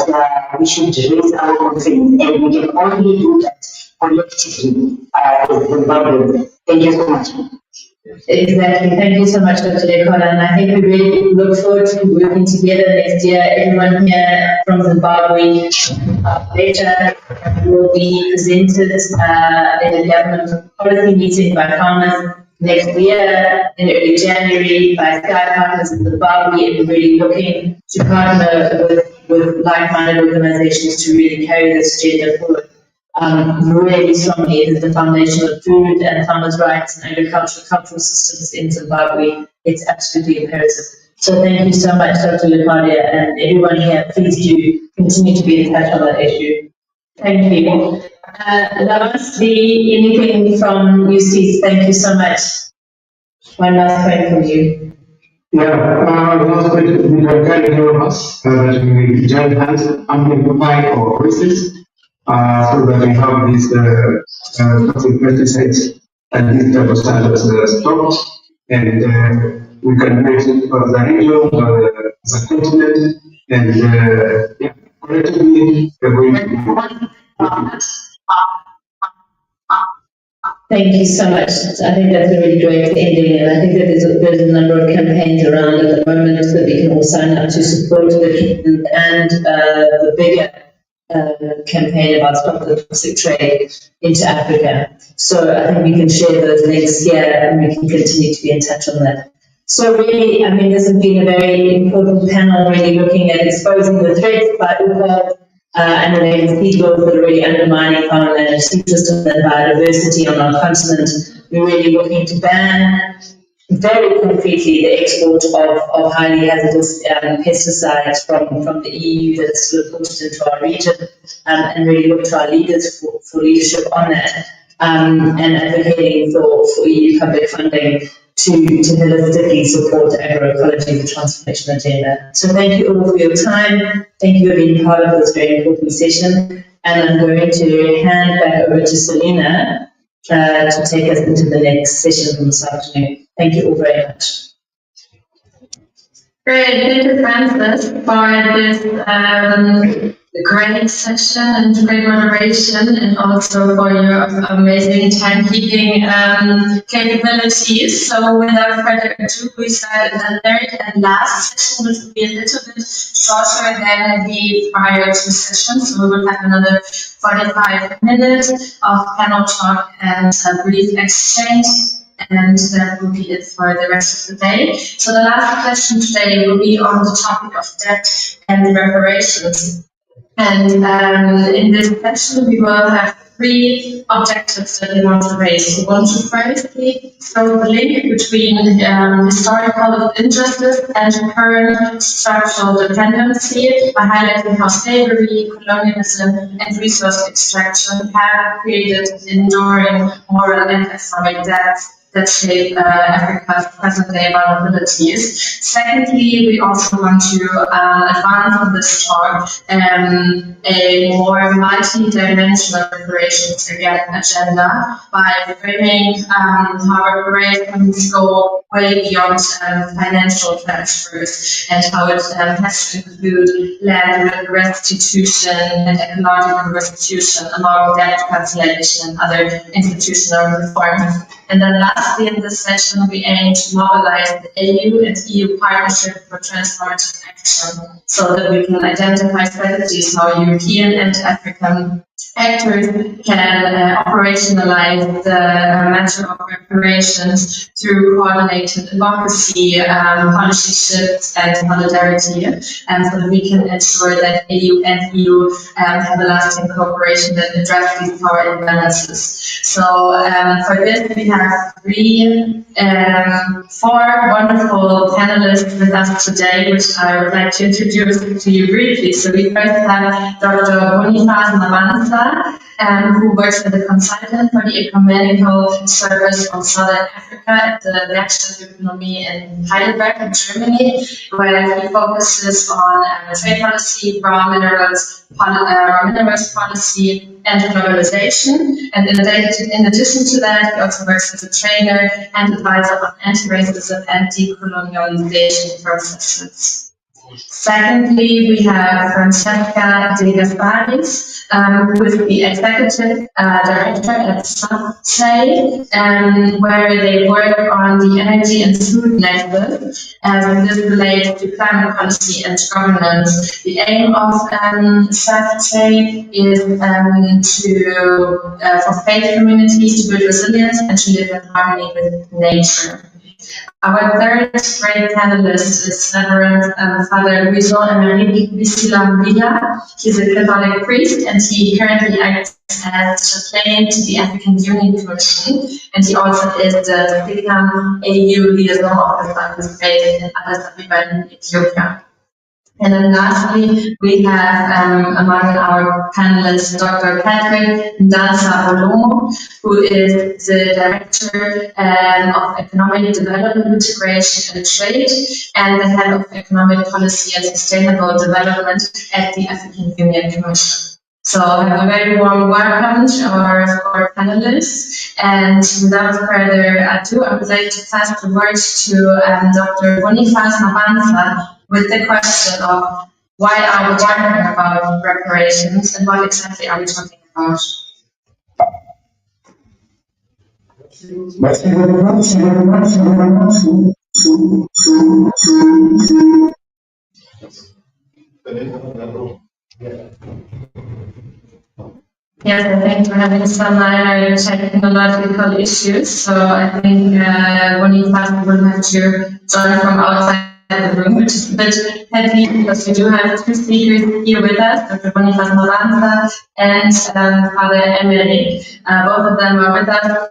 we should raise our confidence, and we can only do that collectively as Zimbabwe. Thank you so much. Exactly. Thank you so much, Dr. Lekola. And I think we really look forward to working together next year. Everyone here from Zimbabwe later will be presented in a government policy meeting by farmers next year in early January by Sky Partners in Zimbabwe, and we're really looking to partner with like-minded organizations to really carry this agenda forward. Really strongly. It is the foundation of food and farmers' rights and cultural systems in Zimbabwe. It's absolutely imperative. So thank you so much, Dr. Lepadia, and everyone here. Please do continue to be in touch on that issue. Thank you. Lastly, anything from you, Steve? Thank you so much. One last point from you. Yeah, last point, we have guided all of us that we join hands and amplify our voices. So that we have these toxic pesticides and these type of standards stopped, and we can make it as a region, as a continent, and yeah, collectively we're going to be. Thank you so much. I think that's a really great ending, and I think that there's a number of campaigns around at the moment that we can all sign up to support the and the bigger campaign about stop the toxic trade into Africa. So I think we can share those links here and we can continue to be in touch on that. So really, I mean, this has been a very important panel really looking at exposing the threats by and related seed laws that are really undermining farmland systems and biodiversity on our continent. We're really looking to ban very concretely the export of highly hazardous pesticides from the EU that's sort of pushed into our region, and really look to our leaders for leadership on that, and advocating for EU public funding to holistically support agroecology, the transformation agenda. So thank you all for your time. Thank you for being part of this very important session. And I'm going to hand back over to Selena to take us into the next session from this afternoon. Thank you all very much. Great, thank you, Francis, for this great session and great moderation, and also for your amazing timekeeping capabilities. So without further ado, we start the third and last session, which will be a little bit shorter than the prior two sessions. So we will have another 45 minutes of panel talk and a brief exchange. And that will be it for the rest of the day. So the last question today will be on the topic of debt and reparations. And in this session, we will have three objectives that we want to raise. We want to firstly show the link between historical injustice and current structural dependency by highlighting how slavery, colonialism, and resource extraction have created enduring moral and economic debt that shape Africa's present-day vulnerabilities. Secondly, we also want to advance on this talk a more multi-dimensional reparations agenda by framing how reparations go way beyond financial transfers, and how it has to include land restitution and ecological restitution, among debt cancellation and other institutional reforms. And then lastly, in this session, we aim to mobilize the AU and EU partnership for transformative action, so that we can identify strategies how European and African actors can operationalize the matter of reparations through coordinated advocacy, policy shifts, and solidarity, and so that we can ensure that AU and EU have a lasting cooperation that address these power imbalances. So for this, we have four wonderful panelists with us today, which I would like to introduce to you briefly. So we first have Dr. Boniface Mabanza, who works as a consultant for the Ecumenical Service of Southern Africa at the Werkstattökonomie in Heidelberg in Germany, where he focuses on trade policy, raw minerals policy, and globalization. And in addition to that, he also works as a trainer and advisor on anti-racism and decolonialization processes. Secondly, we have Francesca De Gasparis, who is the executive director at SAFTE, where they work on the energy and food network, and this relates to climate policy and governance. The aim of SAFTE is for faith communities to build resilience and to live in harmony with nature. Our third great panelist is Reverend Father Louison-Emerick Bisilambila. He's a Catholic priest, and he currently acts as chaplain to the African Union Commission, and he also is the SICAM AU liaison officer who's based in Addis Ababa in Ethiopia. And then lastly, we have among our panelists Dr. Patrick Ndansa-Olomo, who is the Director of Economic Development, Integration and Trade, and the Head of Economic Policy and Sustainable Development at the African Union Commission. So have a very warm welcome to our panelists. And without further ado, I would like to pass the word to Dr. Boniface Mabanza, with the question of why are we talking about reparations and what exactly are we talking about? Yes, I think we're having some minor technological issues, so I think Boniface will have to join from outside the room, which is a bit heavy because we do have two speakers here with us, Dr. Boniface Moranza and Father Emily. Both of them are with us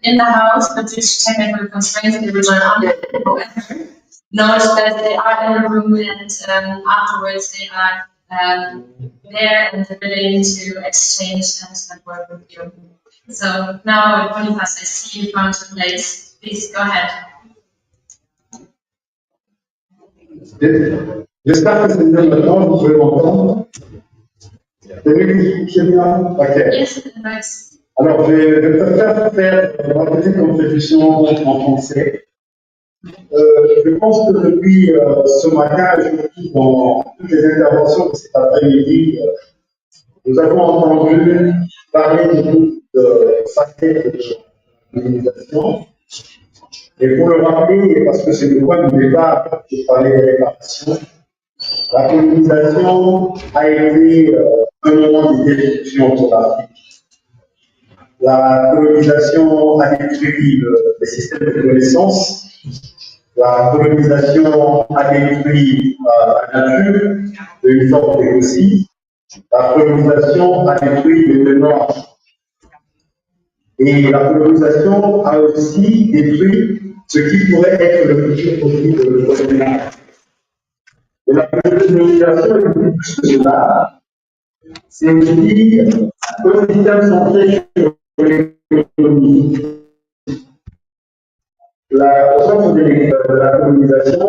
in the house, but due to technical constraints, they will join on. However, note that they are in the room and afterwards they are there and willing to exchange and work with you. So now, Boniface, I see you found a place. Please go ahead. J'espère que c'est mieux maintenant, vous pouvez m'entendre. C'est bien? Ok. Yes, nice. Alors, je préfère faire ma petite contribution en français. Je pense que depuis ce matin, je dans toutes les interventions de cet après-midi, nous avons entendu parler de facettes de l'organisation. Et pour le rappeler, parce que c'est le point de départ pour parler des réparations, la colonisation a été un moment de destruction pour l'Afrique. La colonisation a détruit les systèmes de connaissances. La colonisation a détruit la nature d'une forme d'écocide. La colonisation a détruit les mémoires. Et la colonisation a aussi détruit ce qui pourrait être le futur profit de l'autonomie. Et la colonisation est beaucoup plus que cela. C'est aussi un système centré sur l'économie. Au centre de la colonisation,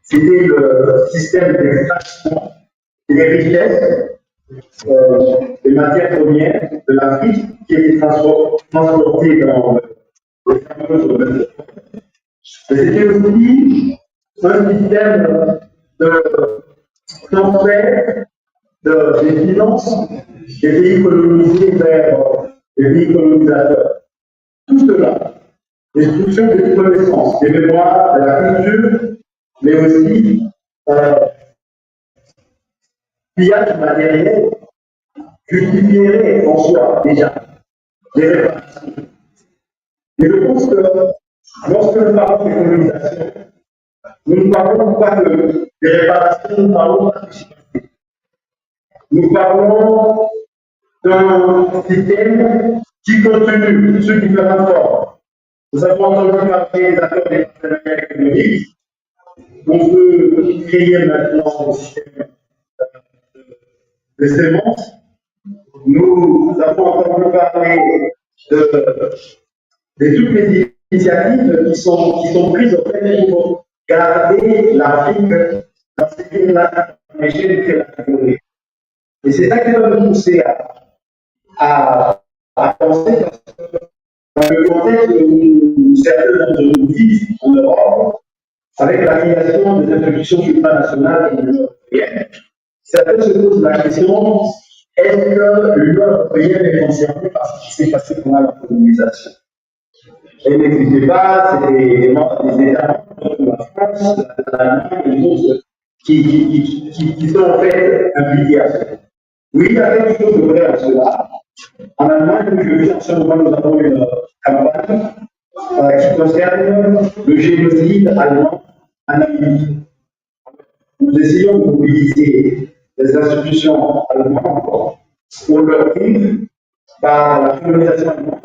c'était le système d'extraction des richesses, des matières premières de l'Afrique qui étaient transportées dans les fameuses zones. C'était aussi un système de transfert des finances des pays colonisés vers les pays colonisateurs. Tout cela, destruction des connaissances, des mémoires, de la culture, mais aussi pillage matériel justifierait en soi déjà les réparations. Et je pense que lorsque nous parlons de colonisation, nous ne parlons pas de réparations, nous parlons d'anticipation. Nous parlons d'un système qui continue sur différentes formes. Nous avons entendu parler des accords des partenariats économiques. On peut créer maintenant un système de semences. Nous avons entendu parler de toutes les initiatives qui sont prises en fait pour garder l'Afrique dans l'échelle de la catégorie. Et c'est ça qui va nous pousser à penser, parce que dans le contexte où certains d'entre nous vivent en Europe, avec la création des institutions supranationales de l'Union Européenne, certains se posent la question, est-ce que l'Union Européenne est concernée par ce qui s'est passé pendant la colonisation? Elle n'existait pas, c'était des membres des États comme la France, l'Allemagne et les autres qui sont en fait impliqués à ça. Oui, il y a quelque chose de vrai à cela. En Allemagne, je vis en ce moment, nous avons une campagne qui concerne le génocide allemand en Namibie. Nous essayons de mobiliser les institutions allemandes pour leur dire, par la colonisation allemande,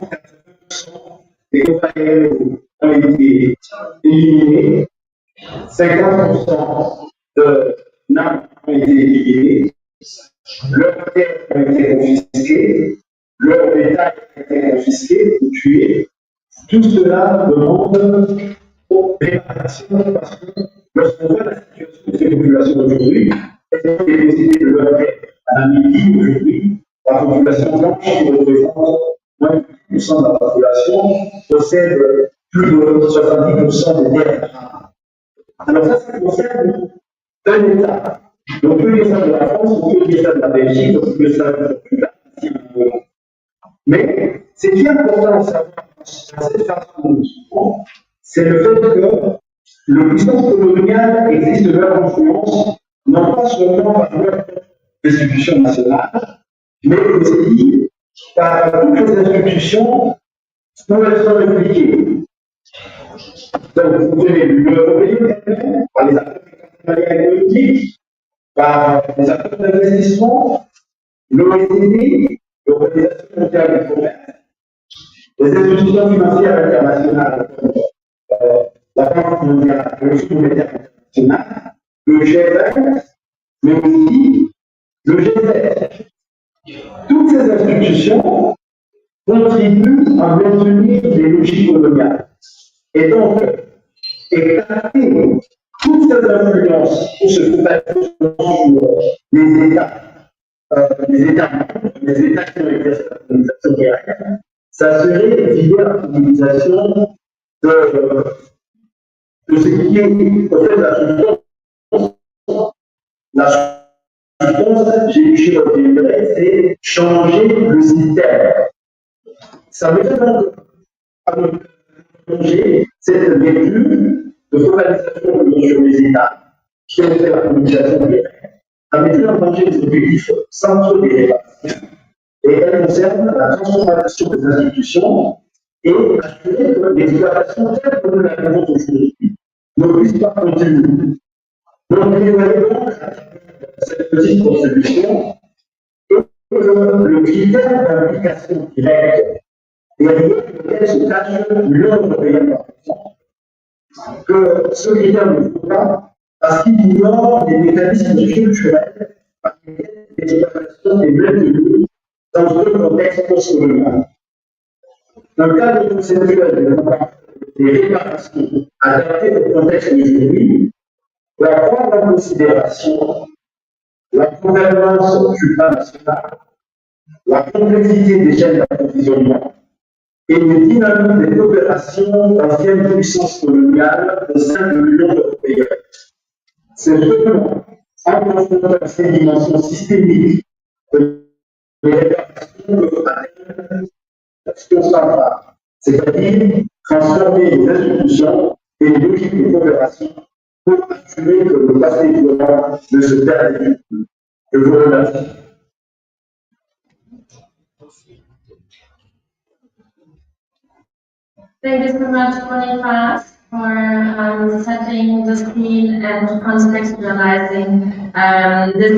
80% des compagnies ont été éliminés, 50% de nappes ont été éliminés, leurs terres ont été confisquées, leur bétail a été confisqué ou tué. Tout cela demande réparation parce que lorsqu'on voit la situation de ces populations aujourd'hui, elles ont été décidées de leur terre à Namibie aujourd'hui, la population blanche qui représente moins de 10% de la population possède plus de 70% des terres rares. Alors ça concerne un État. On peut dire ça de la France, on peut dire ça de la Belgique, on peut dire ça de Portugal. Mais ce qui est important à savoir dans cette phase que nous vivons, c'est le fait que le puissance coloniale existe leur influence, non pas seulement par leur institution nationale, mais aussi par toutes les institutions où elles sont impliquées. Donc, vous tenez l'Union Européenne, par les accords économiques, par les accords d'investissement, l'OECD, l'Organisation mondiale du commerce, les institutions financières internationales, la Banque mondiale, le Fonds monétaire international, le G20, mais aussi le G7. Toutes ces institutions contribuent à maintenir des logiques coloniales. Et donc, écarter toutes ces influences pour se focaliser sur les États membres, les États qui ont exercé la colonisation guerrière, ça serait via la mobilisation de ce qui est au fait la substance, j'ai reviendrai, c'est changer le système. Ça veut dire donc changer cette vertu de focalisation sur les États qui ont fait la colonisation guerrière. Ça veut dire changer les objectifs centraux des répartitions. Et elle concerne la transformation des institutions et assurer que l'exploitation telle que nous la vivons aujourd'hui ne puisse pas continuer. Donc, vous voyez donc cette petite contribution et le critère d'implication directe derrière lequel se cache l'Union Européenne, que ce critère ne faut pas parce qu'il ignore des mécanismes structurels par lesquels l'exploitation est maintenue dans un contexte post-colonial. Dans le cadre conceptuel des réparations adaptées au contexte d'aujourd'hui, la prendre en considération la gouvernance du plan national, la complexité des chaînes d'approvisionnement et les dynamiques des coopérations d'anciennes puissances coloniales au sein de l'Union Européenne. C'est seulement en confrontant ces dimensions systémiques que les réparations peuvent atteindre ce qu'on s'en c'est-à-dire transformer les institutions et les logiques de coopération pour assurer que le passé violent ne se perde plus. Je vous remercie. Thank you so much, Boniface, for setting the scene and contextualizing this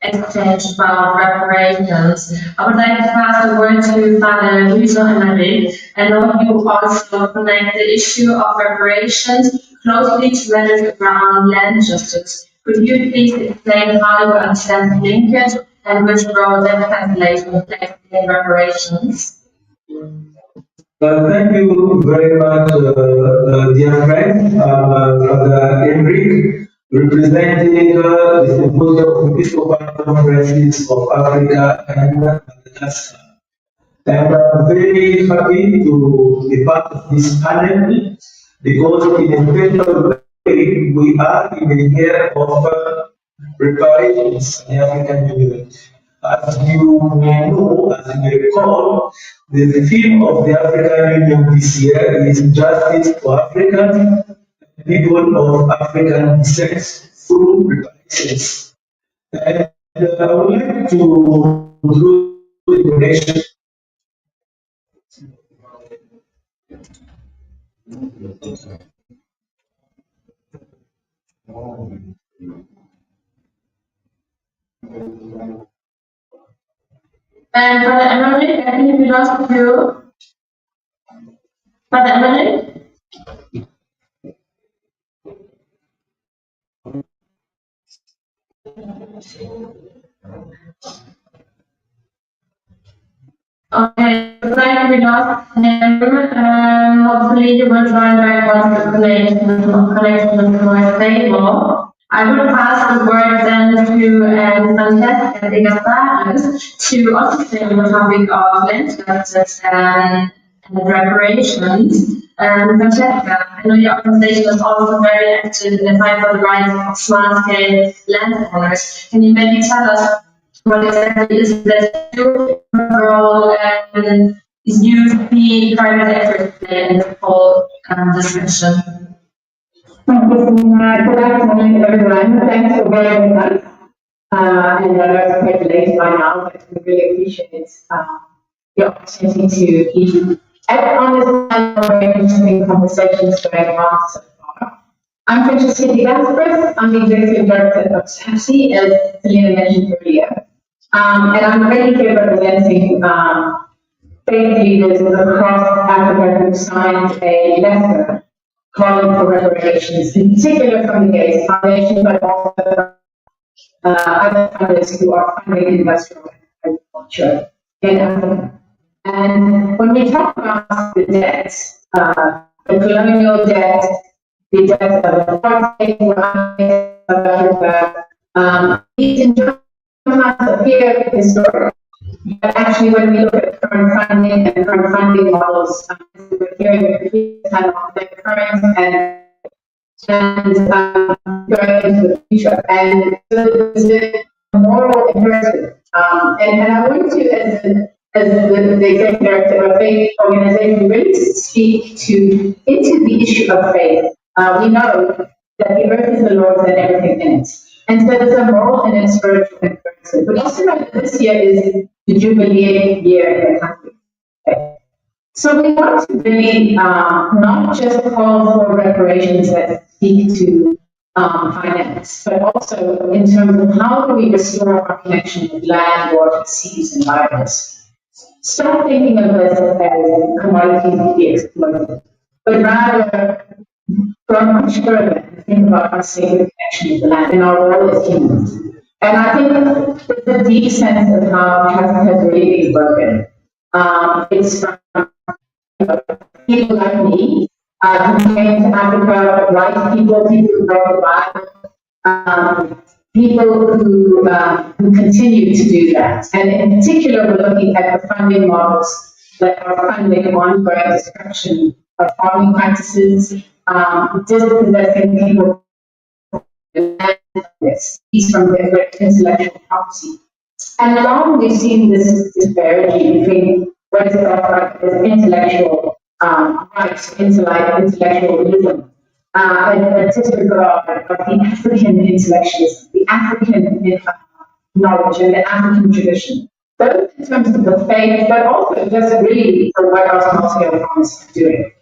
exchange about reparations. I would like to pass the word to Father Luis Emerick. I know you also connect the issue of reparations closely to matters around land justice. Could you please explain how you understand the linkage and which role that translation plays in reparations? Thank you very much, dear friend, Brother Emerick, representing the Symposium of Episcopal Conferences of Africa and Madagascar. And I'm very happy to be part of this panel because in a special way we are in the year of reparations in the African Union. As you may know, as you may recall, the theme of the African Union this year is justice for Africans, people of African descent through reparations. And I would like to draw the connection. And Father Emerick, I think we lost you. Father Emerick? Okay, looks like we lost him. Hopefully he will join back once the connection is more stable. I will pass the word then to Francesca de Gasparis to also stay on the topic of land justice and reparations. Francesca, I know your organization is also very active in the fight for the rights of small-scale landowners. Can you maybe tell us what exactly is that your role and you see private actors play in the whole discussion? Good afternoon, everyone. Thanks for bearing with us. And I know it's quite late by now, but we really appreciate the opportunity to give on this panel, very interesting conversations going on so far. I'm Francesca Di Gaspris. I'm the Executive Director of SAPSI, as Selena mentioned earlier. And I'm really here representing faith leaders across Africa who signed a letter calling for reparations, in particular from the Gates Foundation, but also from other funders who are funding industrial agriculture in Africa. And when we talk about the debt, the colonial debt, the debt of apartheid, South Africa, these injustices appear historic. But actually, when we look at current funding and current funding models, we're hearing kind of the current and going into the future. And so there's a moral imperative. And I want to, as the executive director of a faith organization, really speak into the issue of faith. We know that the earth is the Lord's and everything in it. And so there's a moral and a spiritual imperative. But also know that this year is the Jubilee year in the country. Okay. So we want to really not just call for reparations that speak to finance, but also in terms of how do we restore our connection with land, water, seas, and environments. Stop thinking of this as commodities to be exploited, but rather go much further and think about our sacred connection with the land and our role as humans. And I think there's a deep sense of how trust has really been broken. It's from people like me who came to Africa, white people who wrote the Bible, people who continue to do that. And in particular, we're looking at the funding models that are funding ongoing destruction of farming practices, dispossessing people from their intellectual property. And long we've seen this disparity between what is thought of as intellectual rights, intellectualism, and a disregard of the African intellectualism, the African knowledge, and the African tradition, both in terms of the faith, but also just really for what our small-scale farmers are doing,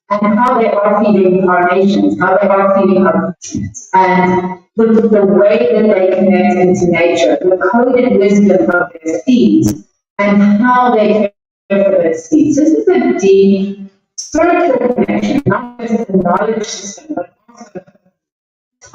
and how they are feeding our nations, how they are feeding our continents, and the way that they connect into nature, the coded wisdom of their seeds, and how they care for their seeds. This is a deep spiritual connection, not just the knowledge system, but also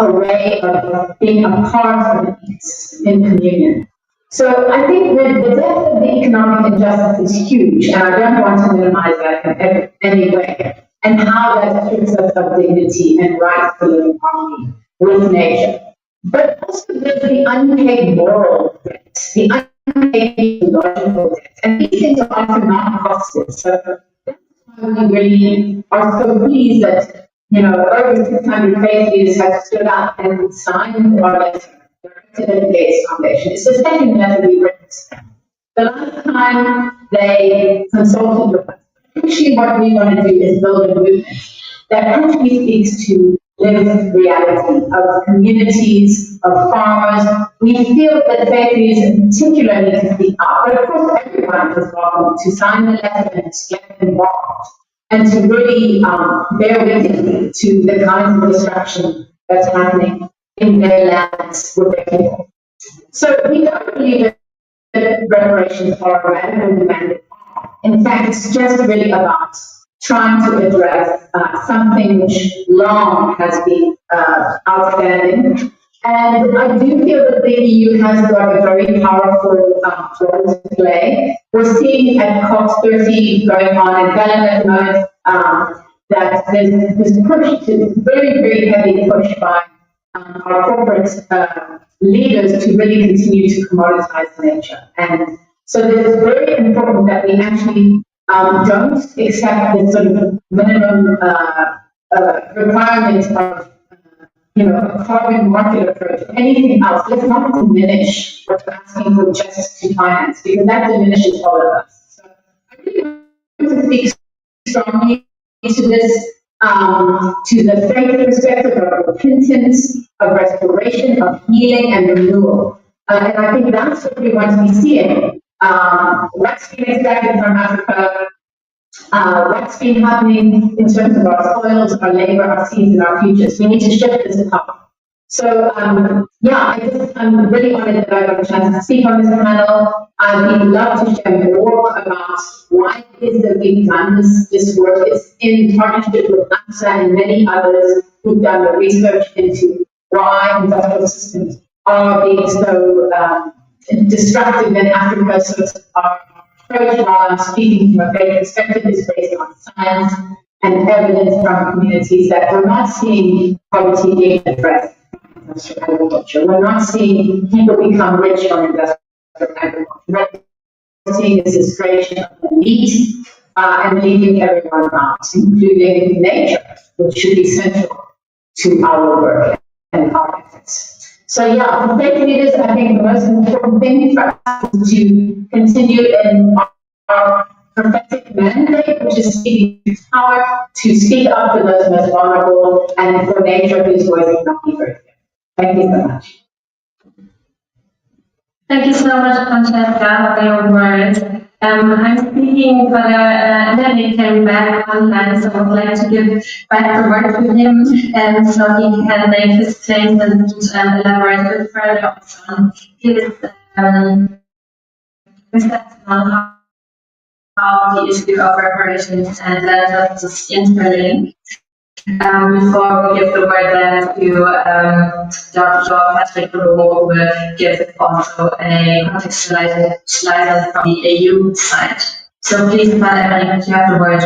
a way of being a part of the ecosystem in communion. So I think the depth of the economic injustice is huge, and I don't want to minimize that in any way, and how that strips us of dignity and rights to live in harmony with nature. But also there's the unpaid moral debt, the unpaid logical debt, and these things are often not costed. So that's why we really are so pleased that, over 600 faith leaders have stood up and signed our letter directed at the Gates Foundation. It's the second letter we've written to them. The last time they consulted with us, actually what we want to do is build a movement that actually speaks to lived reality of communities, of farmers. We feel that faith leaders in particular need to speak up, but of course everyone is welcome to sign the letter and to get involved and to really bear witness to the kinds of destruction that's happening in their lands with their people. So we don't believe that reparations are a random demanded. In fact, it's just really about trying to address something which long has been outstanding. And I do feel that the EU has got a very powerful role to play. We're seeing at COP30 going on in Ghana at the moment that there's this push, very, very heavy push by our corporate leaders to really continue to commoditize nature. And so it's very important that we actually don't accept this sort of minimum requirement of a carbon market approach. Anything else, let's not diminish what we're asking for just to finance, because that diminishes all of us. So I really want to speak strongly to this, to the faith perspective of repentance, of restoration, of healing and renewal. And I think that's what we want to be seeing. What's been expected from Africa What's been happening in terms of our soils, our labor, our seeds, and our futures. We need to shift this power. So, I'm really honored that I got a chance to speak on this panel. I would love to share more about why it is that we've done this work. It's in partnership with NASA and many others who've done the research into why industrial systems are being so destructive in Africa. So our approach, while I'm speaking from a great perspective, is based on science and evidence from communities that we're not seeing poverty being addressed. Agriculture. We're not seeing people become rich from industrial agriculture. We're seeing this is creation of the elite and leaving everyone out, including nature, which should be central to our work and our efforts. So yeah, for faith leaders, I think the most important thing for us is to continue in our prophetic mandate, which is speaking to power, to speak up for those most vulnerable, and for nature whose voice cannot be heard. Thank you so much. Thank you so much, Francesca, for your words. I'm speaking for and then he came back online, so I would like to give back the word to him, and so he can make his claims and elaborate a bit further on his perspective on how the issue of reparations and land justice interlink. Before we give the word then to Dr. Patrick Lumo, who will give also a contextualization from the EU side. So please, Patrick, you have the word.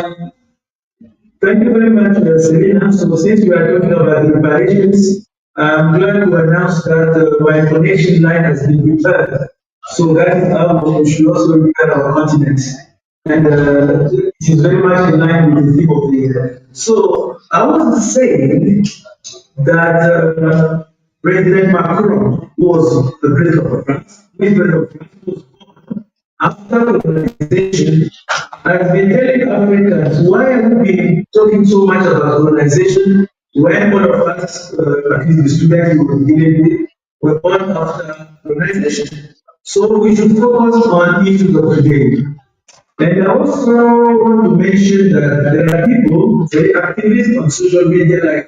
Thank you very much, Selena. So since we are talking about the reparations, I'm glad to announce that my connection line has been repaired. So that is how we should also repair our continent. And it is very much in line with the theme of the year. So I want to say that President Macron was the president of France. The president of France was born after colonization. I've been telling Africans, why have we been talking so much about colonization when all of us, at least the students we were dealing with, were born after colonization? So we should focus on issues of today. And I also want to mention that there are people, very activists on social media, like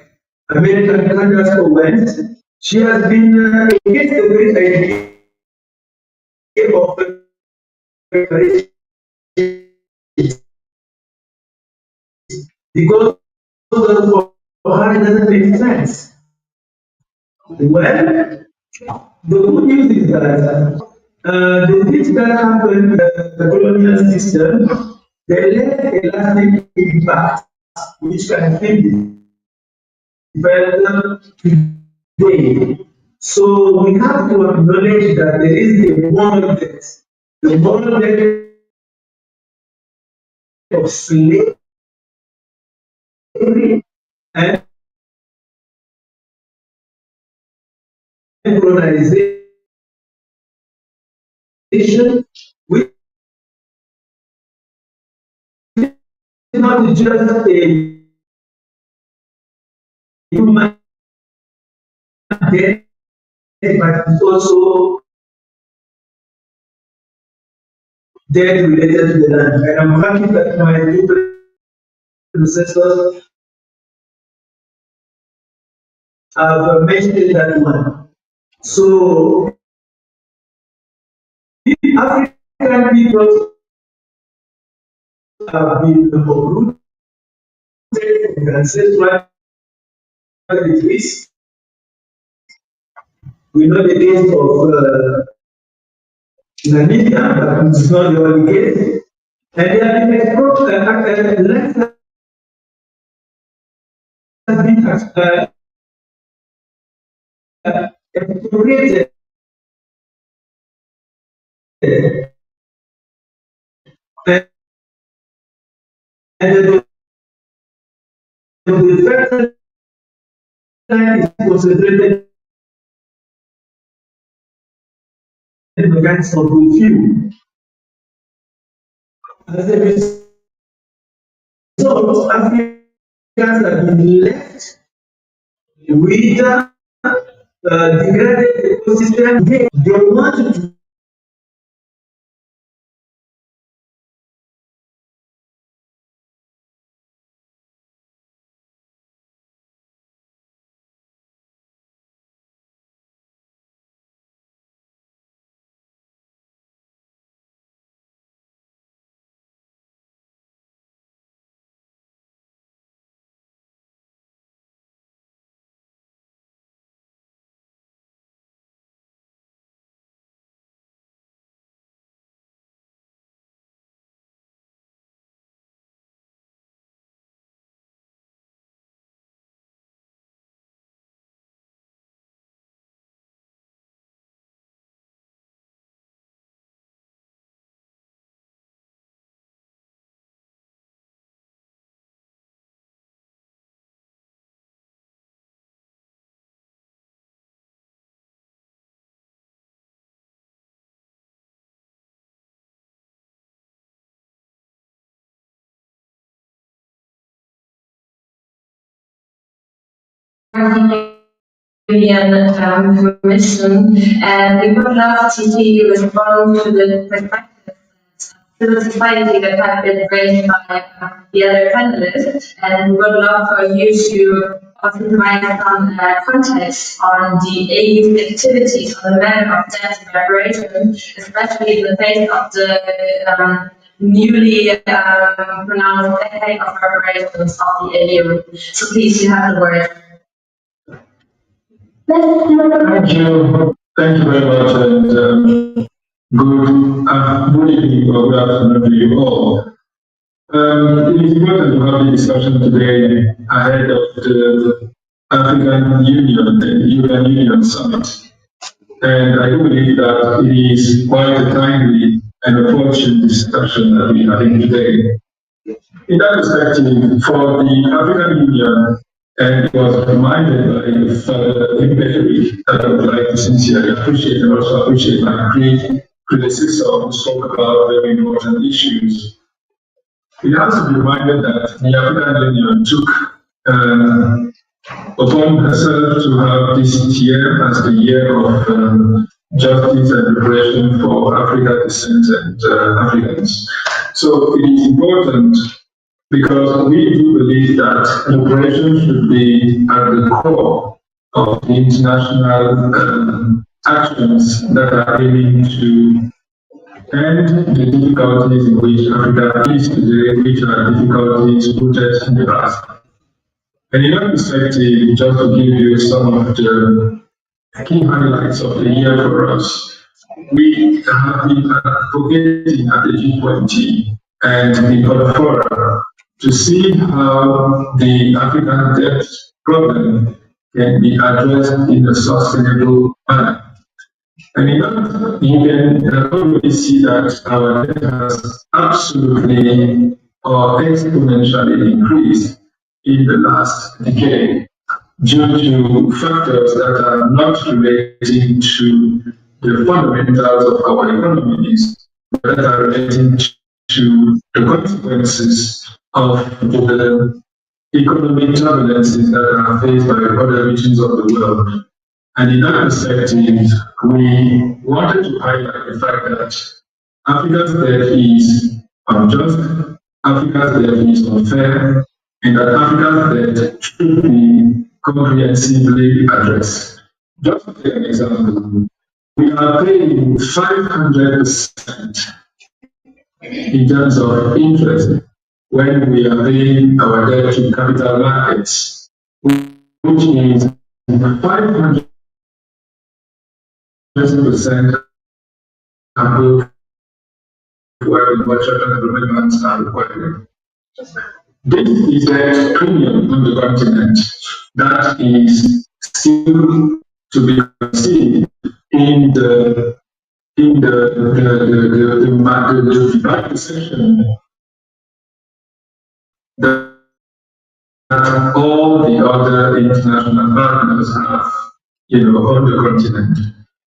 American Candace Owens. She has been against the very idea of reparations because for her it doesn't make sense. Well, the good news is that the things that happened in the colonial system, they left a lasting impact, which can be developed today. So we have to acknowledge that there is the moral debt of slavery and colonization, which is not just a human debt, but it's also debt related to the land. And I'm happy that my two predecessors have mentioned that one. So, African people have been uprooted from their ancestral territories. We know the case of Namibia, but it's not the only case. And they have been expropriated. And the fact that is concentrated in the hands of the few. As a result, Africans have been left with degraded ecosystem. They want to Union Commission, and we would love to hear you respond to the perspectives to the society that have been raised by the other panelists, and we would love for you to also provide some context on the AU's activities on the matter of debt and migration, especially in the face of the newly pronounced decade of reparations of the AU. So please, you have the word. Thank you. Thank you very much, and good evening or good afternoon to you all. It is important to have the discussion today ahead of the African Union, the European Union Summit. And I do believe that it is quite a timely and opportune discussion that we are having today. In that perspective, for the African Union, and it was reminded by Father Imperi that I would like to sincerely appreciate and also appreciate my predecessor who spoke about very important issues. It has to be reminded that the African Union took upon herself to have this year as the year of justice and reparation for African descent and Africans. So it is important because we do believe that reparation should be at the core of the international actions that are aiming to end the difficulties in which Africa is today, which are difficulties rooted in the past. And in that perspective, just to give you some of the key highlights of the year for us, we have been advocating at the G20 and in other fora to see how the African debt problem can be addressed in a sustainable manner. And in that, you can already see that our debt has absolutely or exponentially increased in the last decade due to factors that are not relating to the fundamentals of our economies, but that are relating to the consequences of the economic turbulences that are faced by other regions of the world. And in that perspective, we wanted to highlight the fact that Africa's debt is unjust, Africa's debt is unfair, and that Africa's debt should be comprehensively addressed. Just to take an example, we are paying 500% in terms of interest when we are paying our debt to capital markets, which is 500% above where the budget and development banks are required. This is the premium on the continent that is still to be considered in the market section that all the other international partners have, on the continent.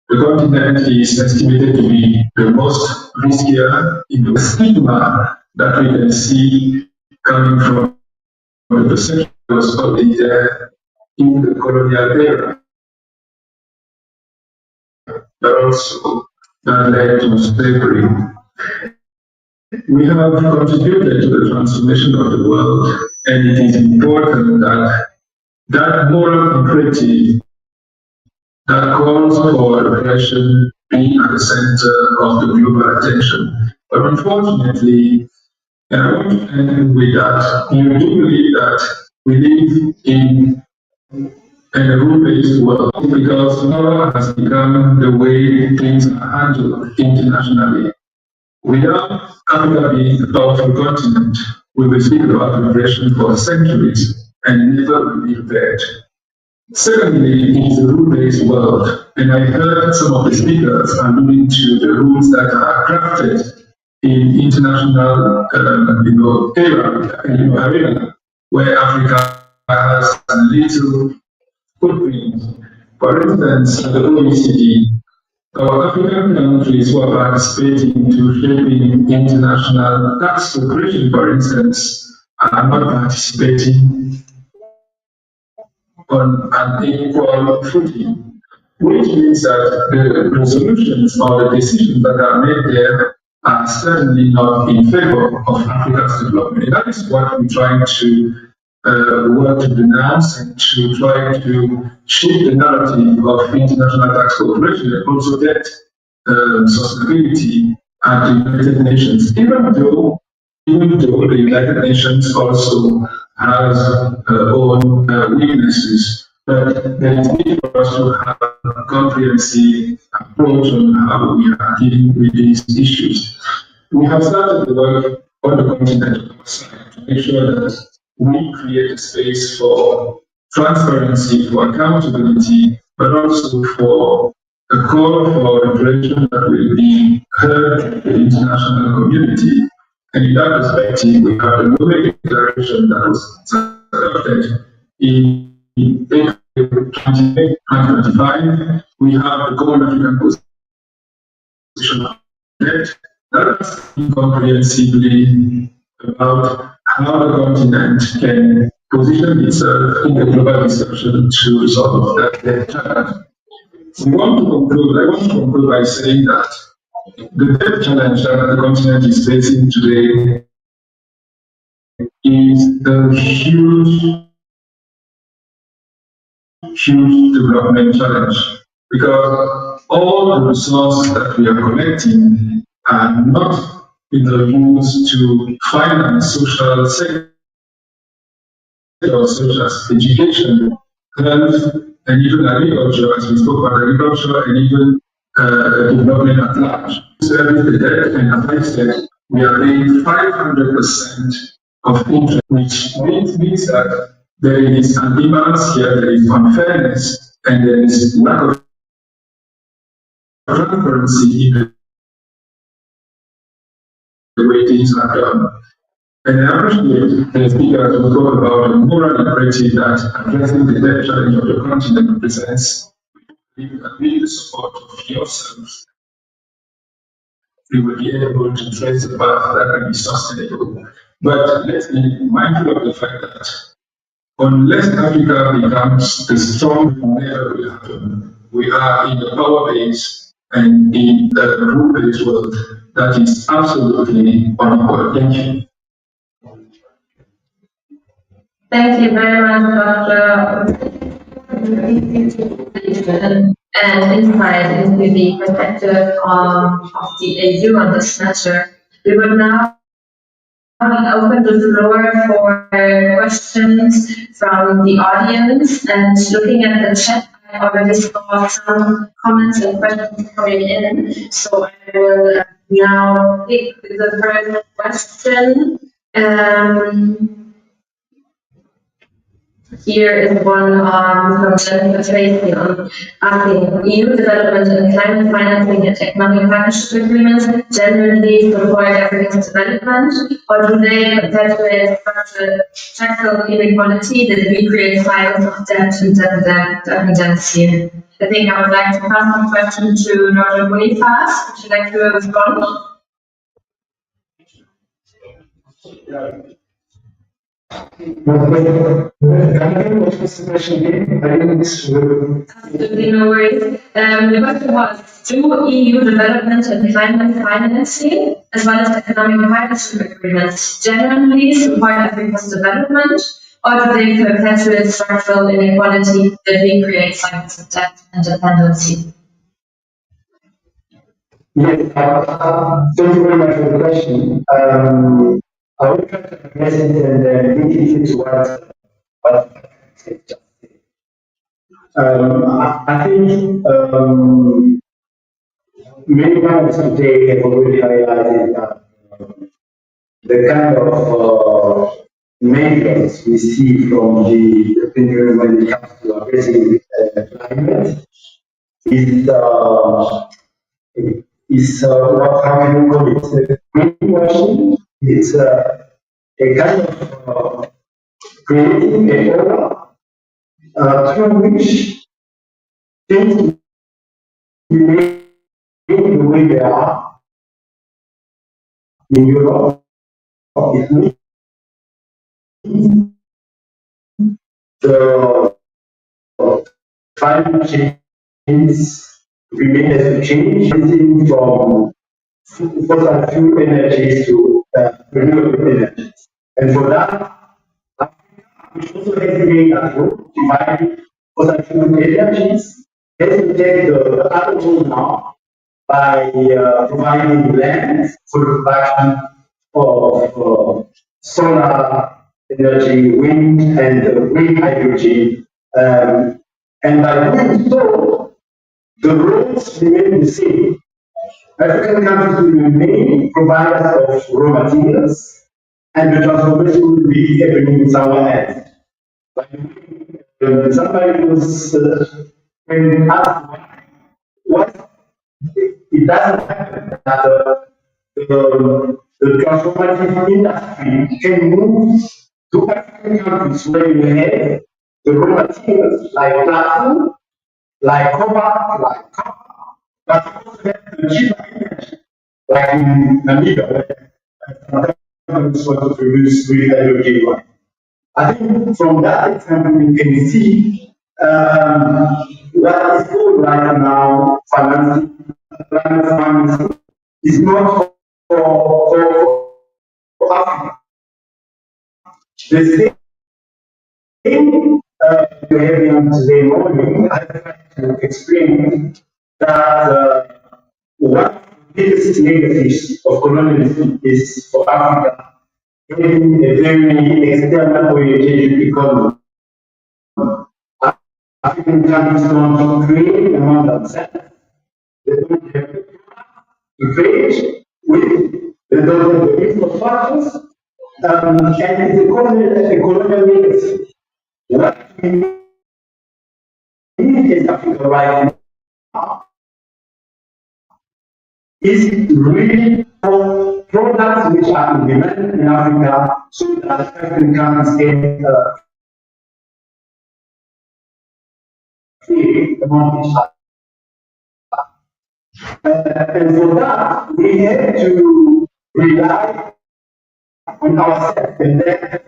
The continent is estimated to be the most riskier in the stigma that we can see coming from the perceptions of the in the colonial era. But also that led to slavery. We have contributed to the transformation of the world, and it is important that that moral imperative that calls for repression be at the center of the global attention. But unfortunately, and I want to end with that, you do believe that we live in a rule-based world because power has become the way things are handled internationally. Without Africa being a powerful continent, we will speak about liberation for centuries and never will be prepared. Secondly, it is a rule-based world, and I heard some of the speakers alluding to the rules that are crafted in international, arena where Africa has a little footprint. For instance, at the OECD, our African countries who are participating to shaping international tax cooperation, for instance, are not participating on an equal footing, which means that the resolutions or the decisions that are made there are certainly not in favor of Africa's development. And that is what we're trying to work to denounce and to try to shift the narrative of international tax cooperation and also get sustainability at the United Nations, even though the United Nations also has own weaknesses. But there is need for us to have a comprehensive approach on how we are dealing with these issues. We have started the work on the continent to make sure that we create a space for transparency, for accountability, but also for a call for reparation that will be heard in the international community. And in that perspective, we have the Lome Declaration that was adopted in April 2025. We have the Common African Position of Debt that is comprehensively about how the continent can position itself in the global discussion to resolve that debt challenge. I want to conclude by saying that the debt challenge that the continent is facing today is a huge development challenge, because all the resources that we are collecting are not used to finance social sectors such as education, health, and even agriculture, as we spoke about agriculture, and even development at large. Service the debt, and as I said, we are paying 500% of interest, which means that there is an imbalance here, there is unfairness, and there is lack of transparency in the way things are done. And I appreciate the speaker to talk about the moral imperative that addressing the debt challenge of the continent represents. With the support of yourself, we will be able to trace a path that can be sustainable. But let's be mindful of the fact that unless Africa becomes the strong never will happen, we are in a power-based and in a rule-based world that is absolutely unequal. Thank you. Thank you very much, Dr. and insight into the perspective of the EU on this matter. We will now open the floor for questions from the audience, and looking at the chat, I already saw some comments and questions coming in, so I will now pick the first question. Here is one from Jennifer Tracy asking, EU development and climate financing and economic partnership agreements generally support Africa's development, or do they perpetuate structural inequality that recreate cycles of debt and dependency? I think I would like to pass the question to Dr. Bonifaz. Would you like to respond? Absolutely, no worries. The question was, do EU development and climate financing, as well as economic partnership agreements, generally support Africa's development, or do they perpetuate structural inequality that recreate cycles of debt and dependency? Yes, thank you very much for the question. I will try to address it and link it to what I think many panelists today have already highlighted the kind of measures we see from the European Union when it comes to addressing climate is what, how can you call it, greenwashing. It's a kind of creating a order through which things remain the way they are in Europe. It means the climate change remains change from fossil fuel energies to renewable energies. And for that, which also has made a role dividing fossil fuel energies, has to take the other role now by providing land for the production of solar energy, wind, and green hydrogen. And by doing so, the roles remain the same. African countries will remain providers of raw materials, and the transformation will be happening somewhere else. Somebody was when asked what it doesn't happen that the transformative industry can move to African countries where you have the raw materials like platinum, like copper, but also have the cheaper energy, like in Namibia, where companies want to produce green hydrogen. I think from that example we can see what is going right now, financing is not for Africa. The same we have today morning, I tried to explain that one of the biggest negatives of colonialism is for Africa having a very external oriented economy. African countries don't create among themselves. They don't have to trade with, they don't have the infrastructures, and it's a colonial legacy. What we need in Africa right now is really for products which are in demand in Africa so that African countries can trade among each other. And for that, we have to rely on ourselves, and that's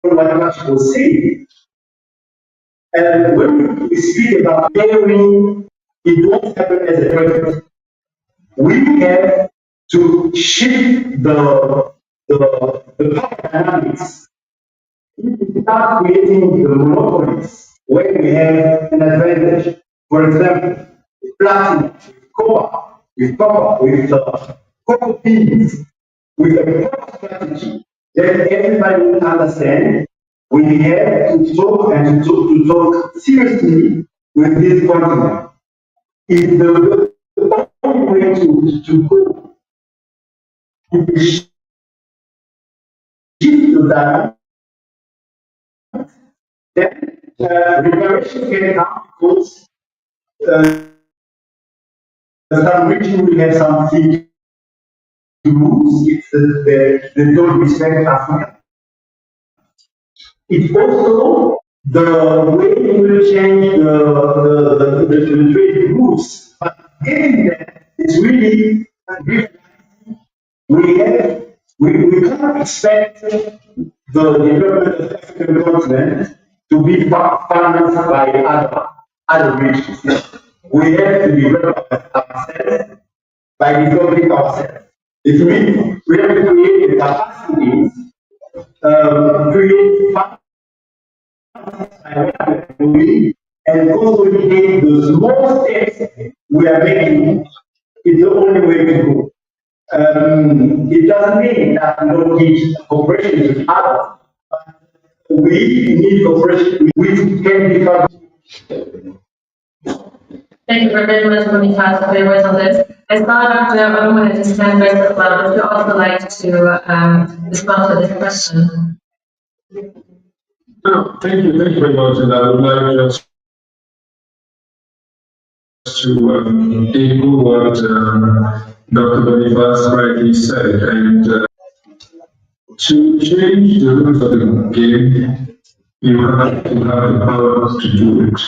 what much was saying. And when we speak about sharing, it won't happen as a project. We have to shift the power dynamics. We start creating the monopolies where we have an advantage. For example, with platinum, with copper, with cocoa beans, with a proper strategy that everybody will understand. We have to talk and to talk seriously with this continent. Is the only way to go. If we shift to that, then reparation can come because some region will have something to lose if they don't respect Africa. It's also the way we will change the trade rules. But getting there, it's really we can't expect the development of the African continent to be financed by other regions. We have to develop ourselves by developing ourselves. It means we have to create the capacity, create and consolidate the small steps we are making is the only way to go. It doesn't mean that we don't need cooperation with others. We need cooperation which can become. Thank you very much, Boniface, for your words on this. I saw Dr. Omo had his hand raised as well. Would you also like to respond to this question? No, thank you very much. And I would like just to echo what Dr. Boniface rightly said. And to change the rules of the game, you have to have the power to do it.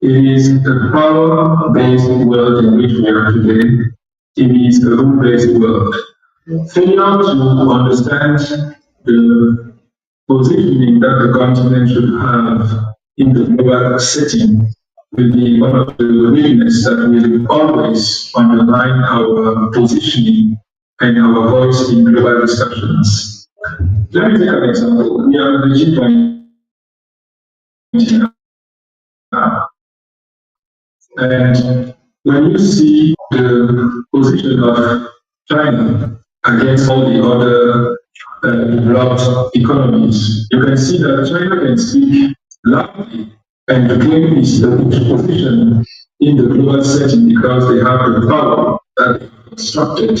It is a power-based world in which we are today. It is a rule-based world. Failure to understand the positioning that the continent should have in the global setting will be one of the weaknesses that will always undermine our positioning and our voice in global discussions. Let me take an example. We are at the G20 now. And when you see the position of China against all the other developed economies, you can see that China can speak loudly and claim its position in the global setting because they have the power that they have constructed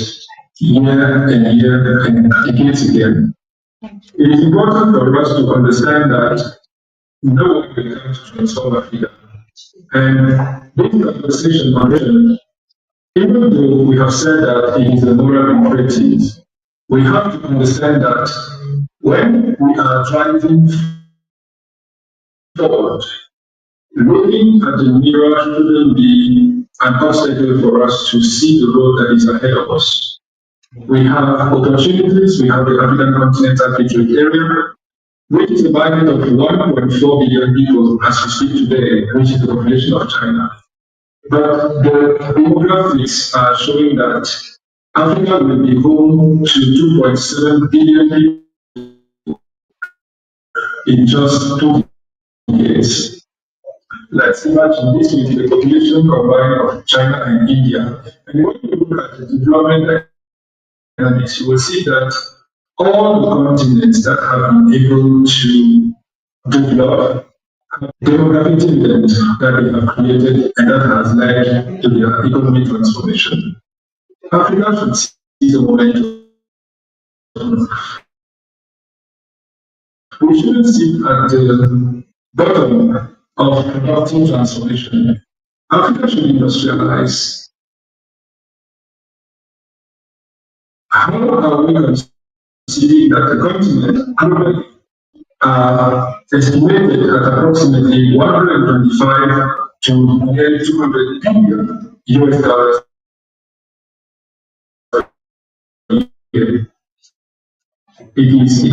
year and year and decades again. It is important for us to understand that no one will come to transform Africa. And this conversation on even though we have said that it is a moral imperative, we have to understand that when we are driving forward, looking at the mirror shouldn't be an obstacle for us to see the road that is ahead of us. We have opportunities, we have the African continental free trade area, which is a market of 1.4 billion people as we speak today, which is the population of China. But the demographics are showing that Africa will be home to 2.7 billion people in just 2 years. Let's imagine this with the population combined of China and India. And when you look at the development dynamics, you will see that all the continents that have been able to develop demographic dividend that they have created and that has led to their economic transformation. Africa should see the momentum. We shouldn't sit at the bottom of productive transformation. Africa should industrialize. How are we considering that the continent globally estimated at approximately 125 to nearly 200 billion US dollars a year? It is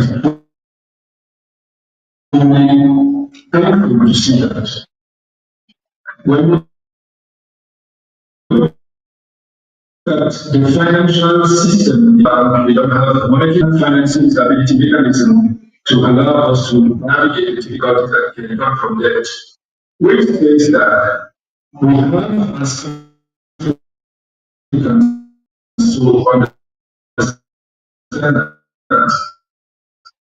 extremely painful to see that. When we look at the financial system, we don't have monetary financing stability mechanism to allow us to navigate the difficulties that can come from debt. Which says that we have as Africans to understand that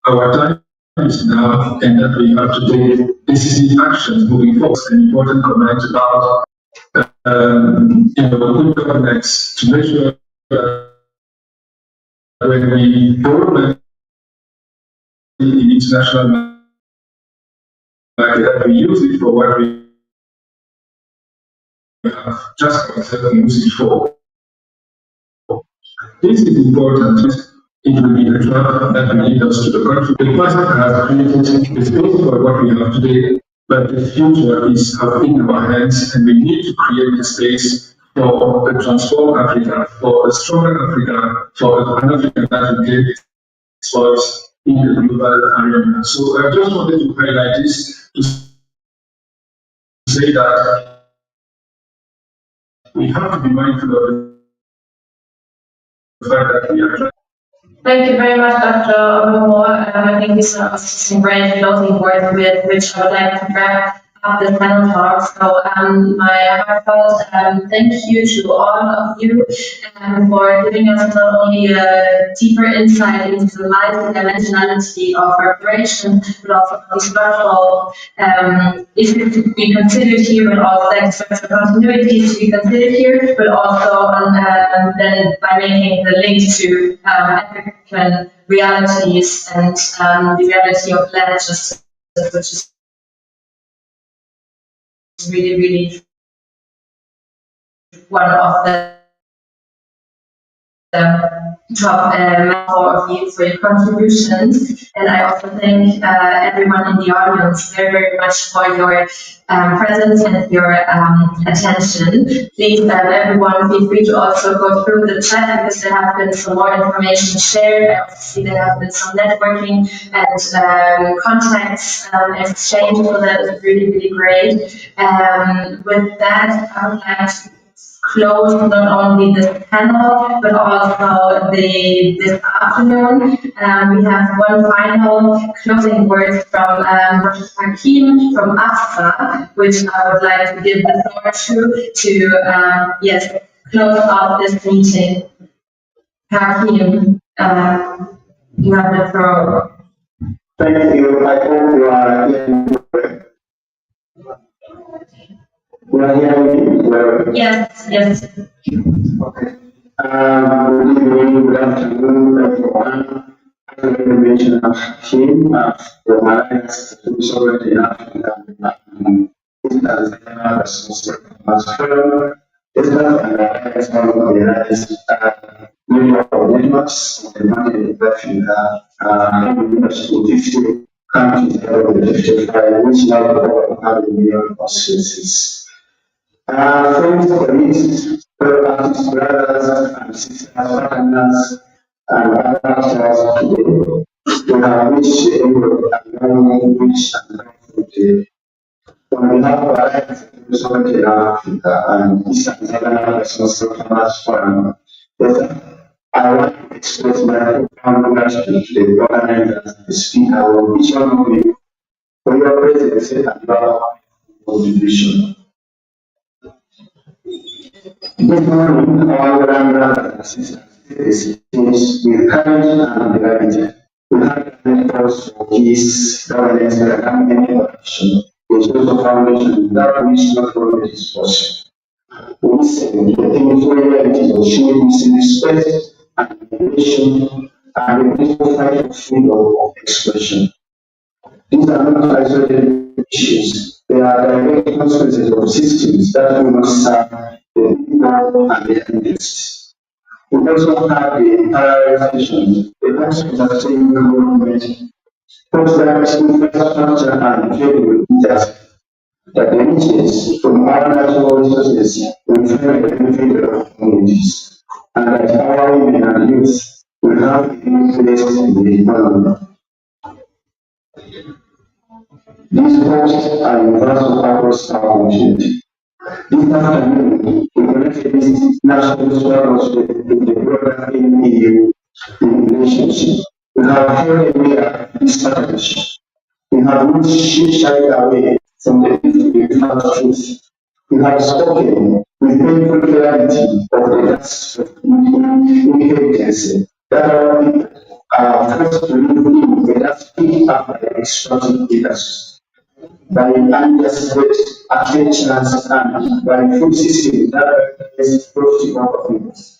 our time is now and that we have to take decisive actions moving forward. An important comment about good governance to make sure that when we borrow money in international market, that we use it for what we have just considered to use it for. This is important. It will be the trap that will lead us to the country. The past has created the space for what we have today, but the future is in our hands, and we need to create the space for a transformed Africa, for a stronger Africa, for an Africa that will get its voice in the global arena. So I just wanted to highlight this to say that we have to be mindful of the fact that we are. Thank you very much, Dr. Omomo. I think these are some great closing words with which I would like to wrap up this panel talk. So my heartfelt thank you to all of you for giving us not only a deeper insight into the multi-dimensionality of reparation, but also the structural issues to be considered here, but also like structural continuities to be considered here, but also then by making the link to African realities and the reality of land justice, which is really, really one of the top for your contributions, and I also thank everyone in the audience very, very much for your presence and your attention. Please, everyone, feel free to also go through the chat because there have been some more information shared. I also see there have been some networking and contacts exchanged, so that is really, really great. With that, I would like to close not only this panel, but also this afternoon. We have one final closing word from Dr. Hakim from AFSA, which I would like to give the floor to yes, close out this meeting. Hakim, you have the floor. Thank you. I hope you are hearing me. You are hearing me well? Yes, yes. Okay. Good evening, good afternoon, everyone. As I mentioned, I'm Hakim from Alliance to Sovereignty in Africa and Tanzania, as well. It's not an alliance of the networks of the market in Africa, to 50 countries out of the 55, which now cover 100 million services. Friends, colleagues, fellow artists, brothers and sisters, partners, and other actors today, we have reached the end of a long, rich and powerful day. On behalf of Alliance to Sovereignty in Africa and East and Southern African Farmers Forum, I want to express my profound gratitude to the organizers and the speaker of each one of you for your presence and your contribution. This morning, our brothers and sisters with courage and gravity. We have efforts for peace, governance, and economic action, the social foundation without which no progress is possible. We say the things reality of showing respect and innovation and the peaceful fight for freedom of expression. These are not isolated issues, they are direct consequences of systems that we must serve the people and their interests. We also have the prioritization, the consequence of staying government, post-that infrastructure and trade with industry, that the riches from our natural resources will further benefit our communities, and that our women and youth will have a place in the economy. These hopes are universal across our continent. This afternoon, we connected these national struggles with the broader EU relationship. We have held away this partnership. We have not shied away from the difficult truth. We have spoken with painful clarity of the tasks of inheritance that our people are forced to live in without speaking up by extractive leaders. By unjust architectures and by food systems that recognize profit opportunities.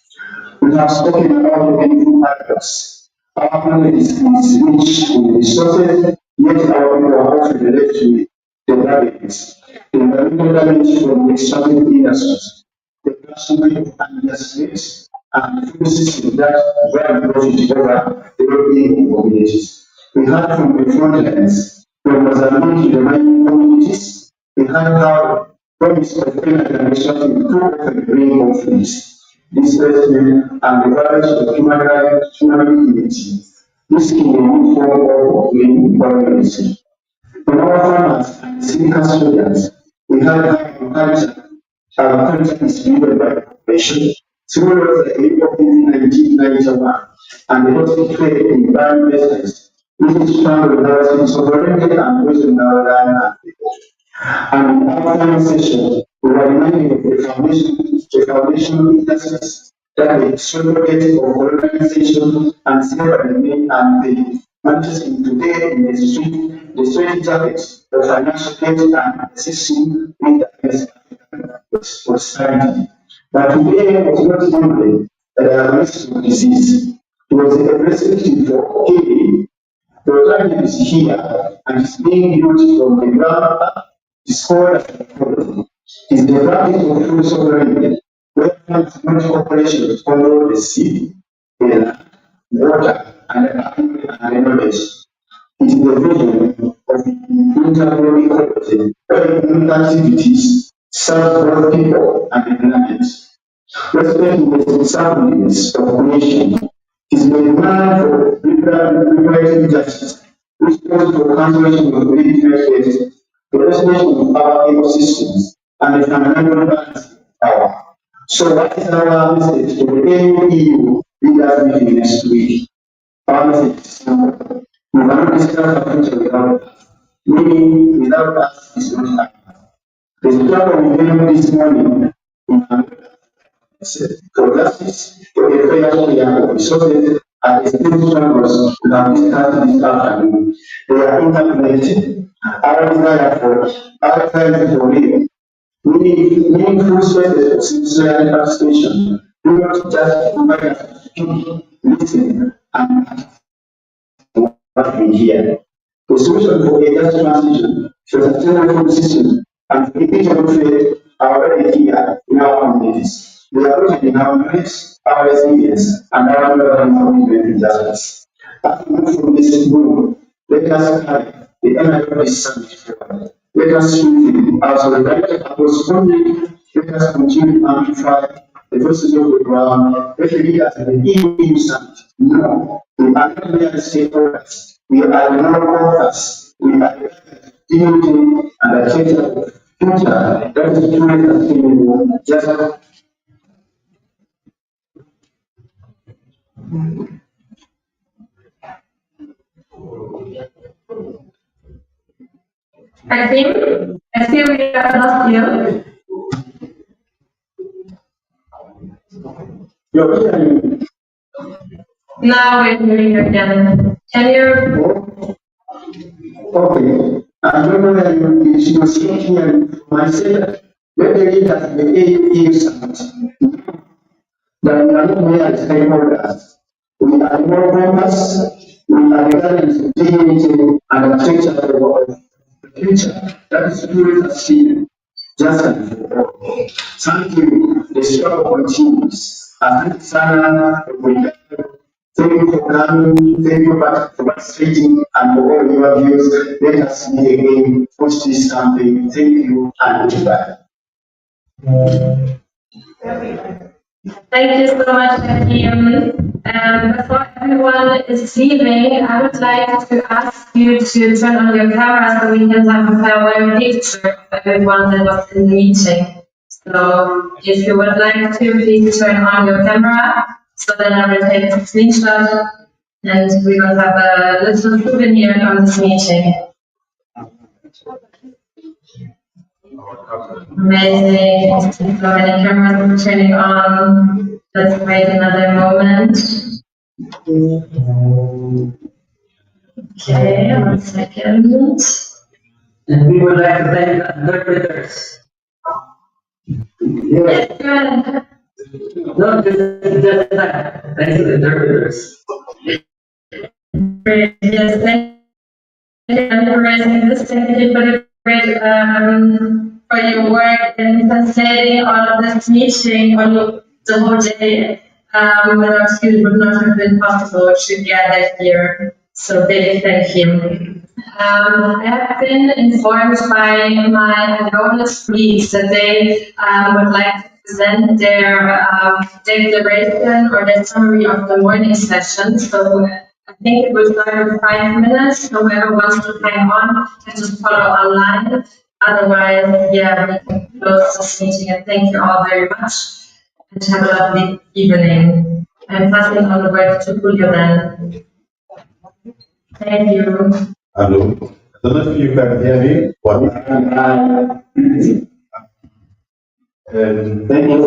We have spoken about the painful paradox. Our planet is rich in resources, yet our people are often left with the burdens, the environmental damage from extractive industries, the passionate unjust rates, and food systems that drive profit over the well-being of communities. We heard from the front lines. From Mozambique to the mining communities, we had how promise of payment and extracting two often bring conflicts, displacement, and the violation of human rights, human dignity. This can be a new form of inequality. From our farmers and city custodians, we had our culture is driven by population, similar to the April 1991, and the toxic trade in banned business. This is found without sovereignty and wisdom in our land and people. And in our final session, we are reminded of the foundational industries that the surrogate of colonization and slavery and the manifesting today in the street jackets of financial gain and assisting with the African society. But today was not only a risk of disease, it was a perspective for healing. The alternative is here and is being used from the ground up. It's called as equality. It's the practice of full sovereignty, where multiple corporations control the sea, the land, water and knowledge. It is the vision of intermediate equality, where human activities serve both people and the planet. Respect the soundness of creation is the demand for liberating justice, response for conservation of the the restoration of our ecosystems, and the fundamental balance of power. So what is our message to the EU leaders meeting next week? Our message is simple. We cannot discuss our future without us. Meaning, without us is not us. The struggle we made this morning in for justice, for the fair share of resources, and the state struggles we have discussed this afternoon. They are interconnected. Our desire for real, meaningful spaces of sincere participation, do not just provide us to speak, listen, and act what we hear. The solution for a just transition to a sustainable food system and individual trade are already here in our communities. They are rooted in our knowledge, our resilience, and our ongoing commitment to justice. As we move from this room, let us carry the energy of this summit forward. Let us strengthen our solidarity across conflict. Let us continue to amplify the voices of the ground. Let the leaders of the EU summit know we are not mere stakeholders. We are the authors. We are the dignity and the future of future that is truly sustainable. Just I think we are lost you. you're hearing. Now we're hearing you again. Can you? Okay. I don't know whether she was hearing myself. When the leaders of the EU summit, that we are not mere stakeholders. We are more members. We are the guardians of dignity and the future of the world. The future that is truly succeeding, just and for all. Thank you. The struggle continues. Thank you for coming. Thank you for participating and for all your views. Let us meet again. Push this campaign. Thank you and goodbye. Thank you so much, Hakim. Before everyone is leaving, I would like to ask you to turn on your camera so we can have a farewell picture of everyone that was in the meeting. So if you would like to, please turn on your camera. So then I will take a screenshot and we will have a little souvenir from this meeting. Amazing. So many cameras are turning on. Let's wait another moment. Okay, 1 second. And we would like to thank the interpreters. Yes, go ahead. No, just that. Thanks to the interpreters. Great. Yes, thank you for raising this. Thank you for the great for your work in translating all of this meeting on the whole day. Without you, it would not have been possible to gather here. So big thank you. I have been informed by my Angolan colleagues that they would like to present their declaration or their summary of the morning session. So I think it will start in 5 minutes. So whoever wants to hang on can just follow online. Otherwise, yeah, we can close this meeting. And thank you all very much. And have a lovely evening. I'm passing on the word to Julio then. Thank you. Hello. I don't know if you can hear me. Thank you.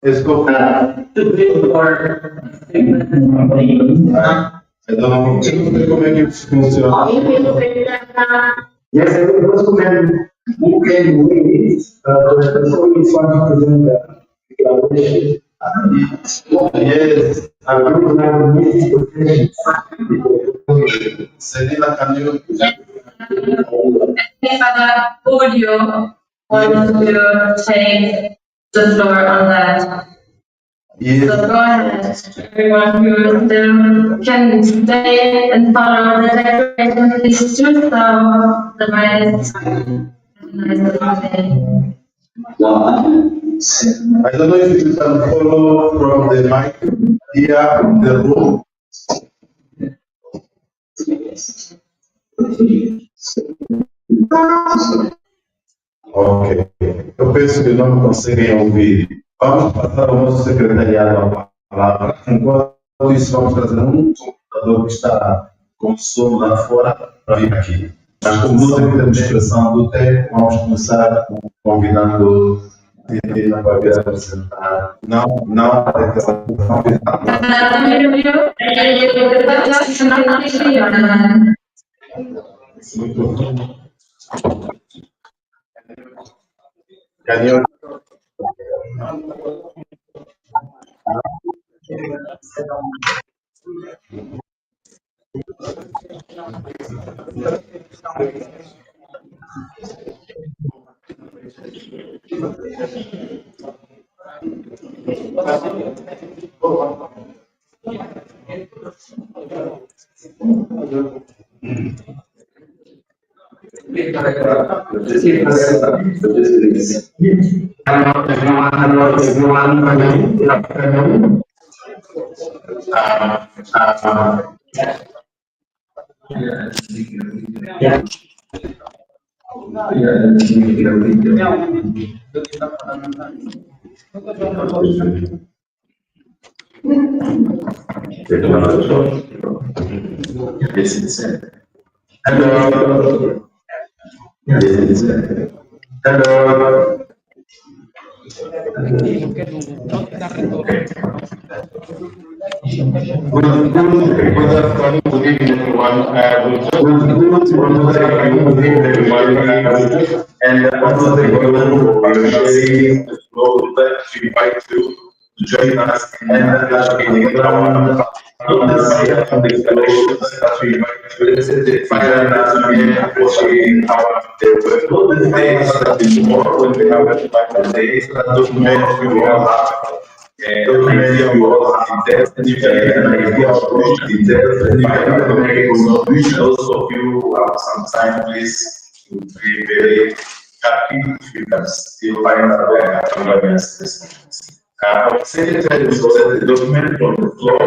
Let's go. I don't know. Como é que funciona? Yes, those who can win, it's fun to present the declaration. Yes. I don't know the Selena, can you? Father Julio wants to take the floor on that. So go ahead, everyone who still can stay and follow the declaration, please do so. Otherwise, nice day. I don't know if you can follow from the mic here in the room. Ok. Eu penso que não conseguem ouvir. Vamos passar ao nosso secretariado a palavra. Enquanto isso, vamos trazer um computador que está com som lá fora para vir aqui. Mas como não temos expressão do tempo, vamos começar convidando a para vir apresentar. Não, a declaração muito. Daniel. And also the government sharing the flow that we invite you to join us and our declarations that we invite you to find us for sharing our days that is more when we have a days that document we all have. Idea we all have details, and you can get an idea of which details, and you can make a solution. Those of you who have some time, please. Would be very happy if you can still find out where our secretary will set the document on the floor,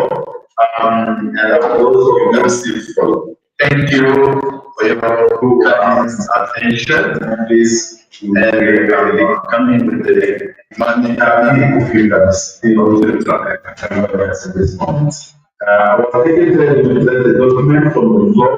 and also you can still follow. Thank you for your attention, and please come in with the money happy if you can still at this moment. Our secretary will set the document from the floor.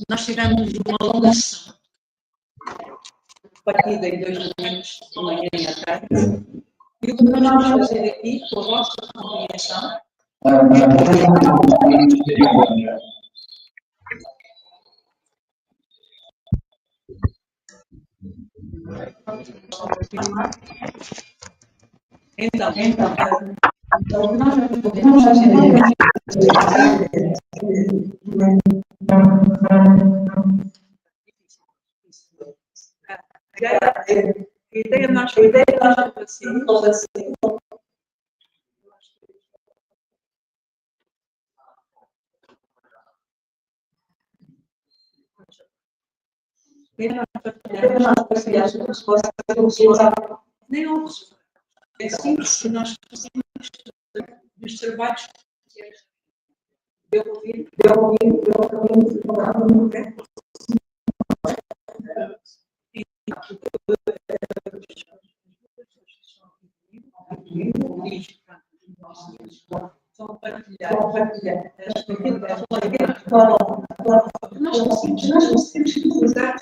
Nós tivemos uma longa sessão, partida em 2 momentos, de manhã e à tarde, e o que nós vamos fazer aqui, com a vossa compreensão, Então, o que nós vamos fazer A ideia nós assim. Nem outros. É simples que nós fazemos dos trabalhos são partilhar. Nós conseguimos usar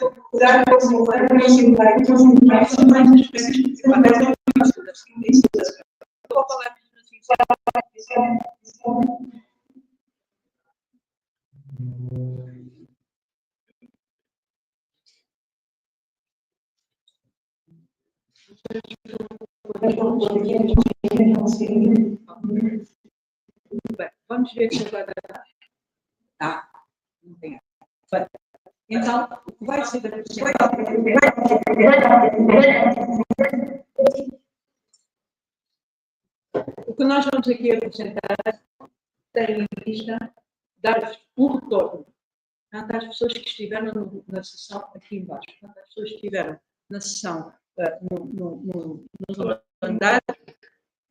vamos ver se agora não tem. Então, o que vai ser o que nós vamos aqui apresentar tem em vista dar um retorno tanto às pessoas que estiveram na sessão aqui embaixo, tanto às pessoas que estiveram na sessão no andar,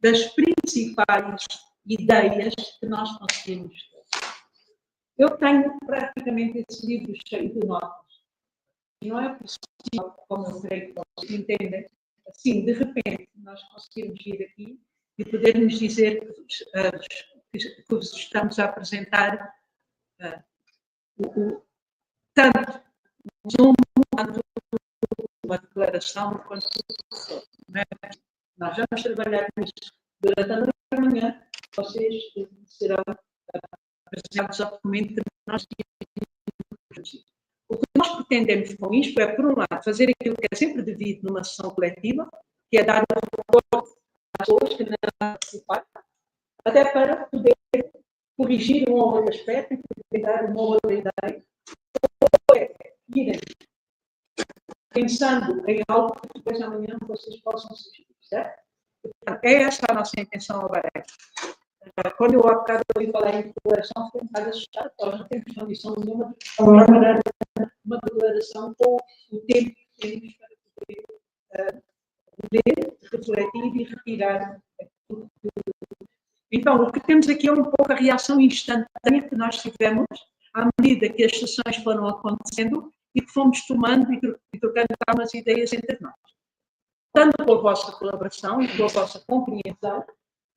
das principais ideias que nós conseguimos ter. Eu tenho praticamente esse livro cheio de notas. Não é possível, como eu creio que vocês entendem, assim, de repente, nós conseguirmos vir aqui e podermos dizer que vos estamos a apresentar tanto um quanto uma declaração, quanto nós vamos trabalhar nisto durante a manhã, vocês serão apresentados ao documento que nós temos. O que nós pretendemos com isto é, por um lado, fazer aquilo que é sempre devido numa sessão coletiva, que é dar o retorno às pessoas que não participaram, até para poder corrigir um ou outro aspecto e poder dar uma ou outra ideia, ou irem pensando em algo que depois amanhã vocês possam assistir, certo? Portanto, é essa a nossa intenção agora. Quando eu há bocado ouvi falar em declaração, fiquei um bocado assustado, nós não temos condição nenhuma de preparar uma declaração com o tempo que temos para poder ler, refletir e retirar. Então, o que temos aqui é um pouco a reação instantânea que nós tivemos à medida que as sessões foram acontecendo e que fomos tomando e trocando algumas ideias entre nós. Tanto pela vossa colaboração e pela vossa compreensão,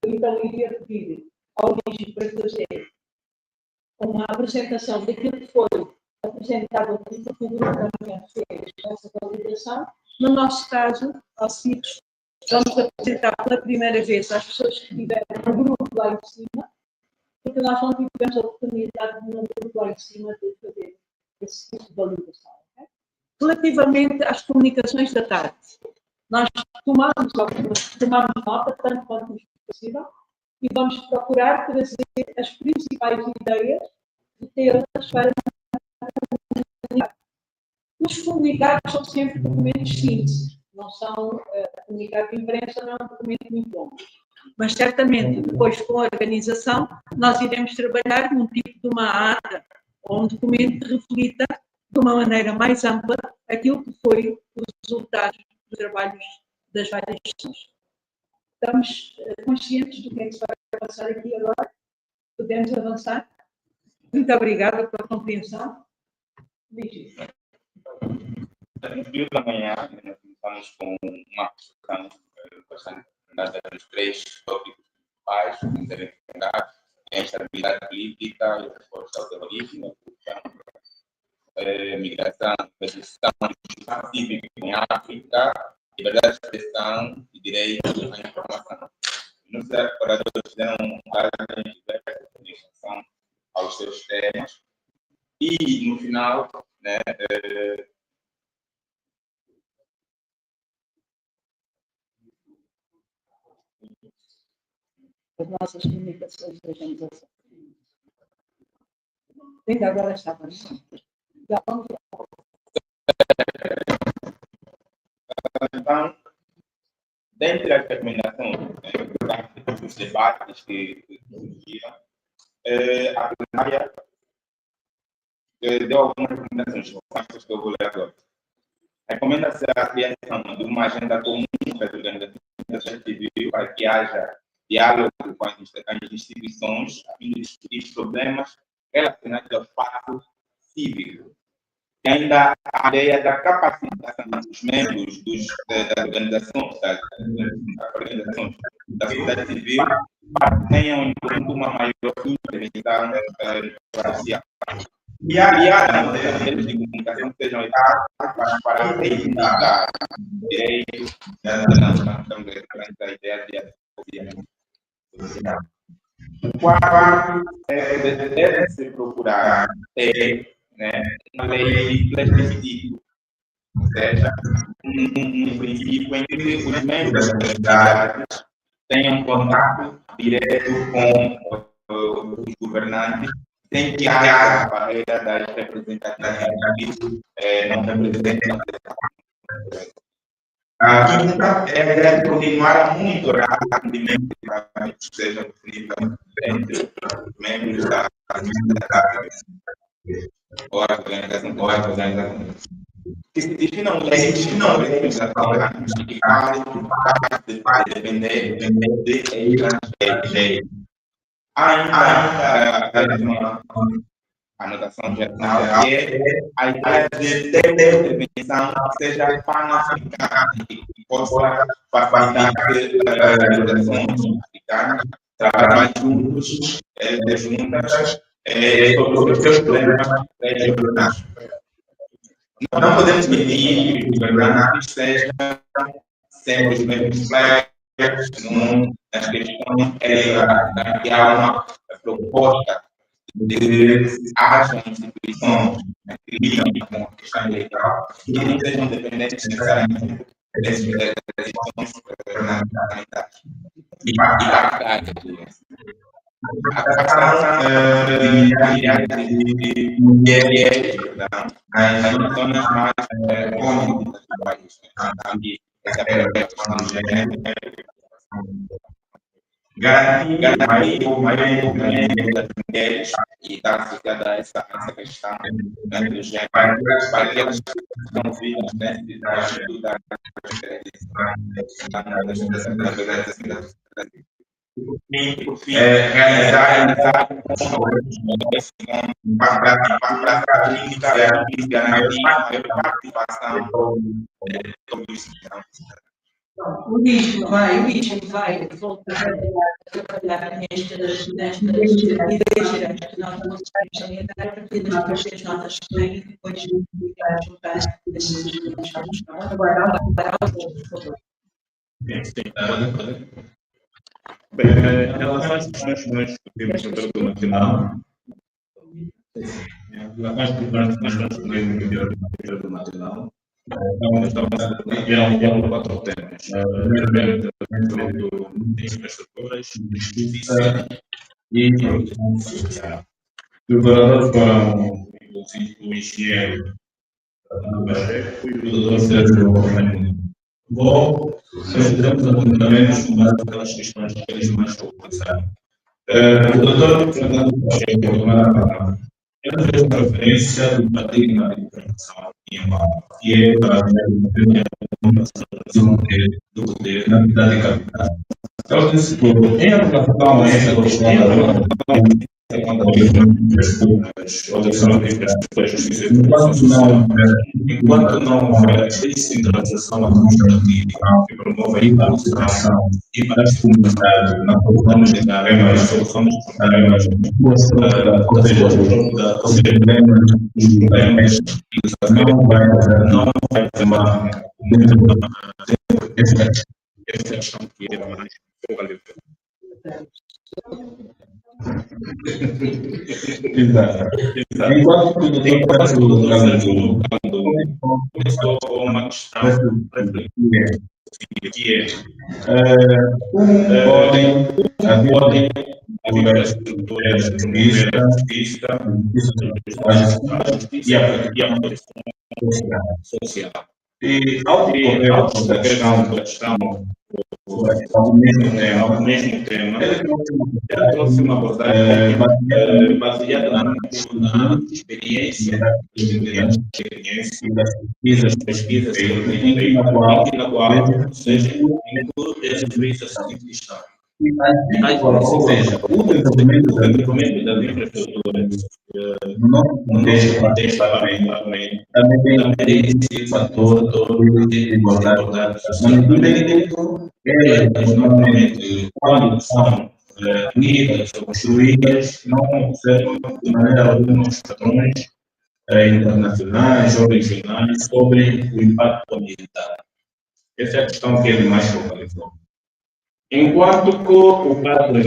eu então iria pedir ao Luís para fazer uma apresentação daquilo que foi apresentado aqui, porque o grupo também fez essa validação. No nosso caso, aos CIPs, vamos apresentar pela primeira vez às pessoas que tiveram um grupo lá em cima, porque nós não tivemos a oportunidade de um grupo lá em cima de fazer esse tipo de validação. Okay? Relativamente às comunicações da tarde, nós tomamos nota, tanto quanto possível, e vamos procurar trazer as principais ideias de temas para comunicar. Os comunicados são sempre documentos simples, não são comunicado de imprensa, não é um documento muito longo. Mas certamente, depois com a organização, nós iremos trabalhar num tipo de uma ata ou um documento que reflita de uma maneira mais ampla aquilo que foi os resultados dos trabalhos das várias sessões. Estamos conscientes do que é que se vai passar aqui agora? Podemos avançar? Muito obrigada pela compreensão. No da manhã, nós começamos com uma discussão bastante dos três tópicos principais que devem enfrentar: a instabilidade política e a resposta ao terrorismo, a migração, a gestão pacífica em África, liberdade de expressão e direito à informação. Nos oradores fizeram várias diversas em relação aos seus temas e, no final, né, as nossas comunicações da organização. Ainda agora está aparecendo. entre as recomendações, os debates que surgiram, a plenária deu algumas recomendações, que eu vou ler agora. Recomenda-se a criação de uma agenda comum das organizações da sociedade civil para que haja diálogo com as instituições a fim de discutir problemas relacionados ao espaço cívico. E ainda a ideia da capacitação dos membros das organizações da sociedade civil para que tenham em conta uma maior intervenção social. E há modelos de comunicação que sejam eficazes para reivindicar direitos da ideia de advocacia social. O quarto deve-se procurar ter uma lei de plebiscito, ou seja, um princípio em que os membros das entidades tenham contato direto com os governantes, sem que haja a barreira das representatividades não representam. A quinta é a ideia de continuar a monitorar o rendimento de pagamentos que sejam possíveis entre os membros da sociedade ou a organização. Que se definam leis que não representam que vai depender de lei. Há ainda uma anotação geral, que é a ideia de ter intervenção que seja pan-africana e que possa facilitar que as organizações africanas trabalhem juntas sobre os seus problemas regionais. Não podemos permitir que os governantes sejam sempre os mesmos players nas questões eleitorais. Que há uma proposta de haja instituições que lidam com a questão eleitoral que não sejam dependentes necessariamente das instituições governamentais e partidárias. A questão de mulheres nas zonas mais cômodas do país. Essa é a questão do gênero. Garantir o maior envolvimento das mulheres e está associada a essa questão do gênero, para que elas sejam vistas por fim, realizar para garantir a maior participação dos cidadãos. O ritmo vai voltar a trabalhar nestas ideias gerais que nós vamos orientar a partir das notas que vêm e depois juntar esses elementos. Agora, por favor. Bem, em relação às questões que nós discutimos no período nacional, eram 4 temas. Primeiro, de infraestruturas, justiça e proteção social. Os oradores foram o engenheiro Pacheco e o doutor Sérgio Romano. Bom, fizemos apontamentos com base naquelas questões que eles mais focaram. O doutor Fernando Pacheco, tomar a palavra. Ele fez uma referência do paradigma de informação que é para a do poder na cidade capital. Ele disse que, em relação a essa questão enquanto não houver descentralização administrativa que promova a evolução e mais comunidade na produção de tarefas, solução de tarefas, ou seja, os problemas não vai ter uma essa questão que era mais focalizada. Exato. Enquanto começou com uma questão que é podem haver as estruturas de justiça e a proteção social. E ao decorrer da questão ao mesmo tema, ele trouxe uma abordagem baseada na experiência e das pesquisas na qual, ou seja, inclui essa seguinte questão. Ou seja, o desenvolvimento das infraestruturas no nosso contexto também tem esse fator de desigualdade social. No entanto, elas normalmente, quando são unidas ou construídas, não observam de maneira alguma os padrões internacionais ou regionais sobre o impacto ambiental. Essa é a questão que ele mais focalizou. Enquanto que o quadro,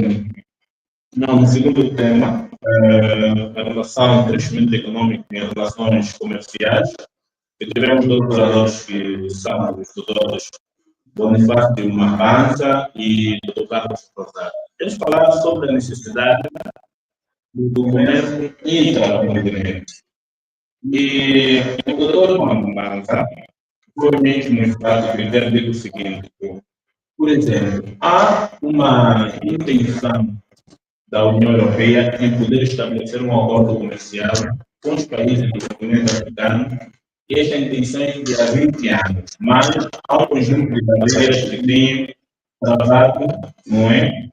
no segundo tema, a relação entre crescimento econômico e relações comerciais, que tivemos dois oradores que são os doutores Bonifácio Marranza e Dr. Carlos Rosado. Eles falaram sobre a necessidade do comércio intracontinental. E o Dr. Marranza foi mesmo enfático em ter dito o seguinte: por exemplo, há uma intenção da União Europeia em poder estabelecer um acordo comercial com os países do continente africano, e esta intenção é de há 20 anos, mas há um conjunto de barreiras que têm travado, não é?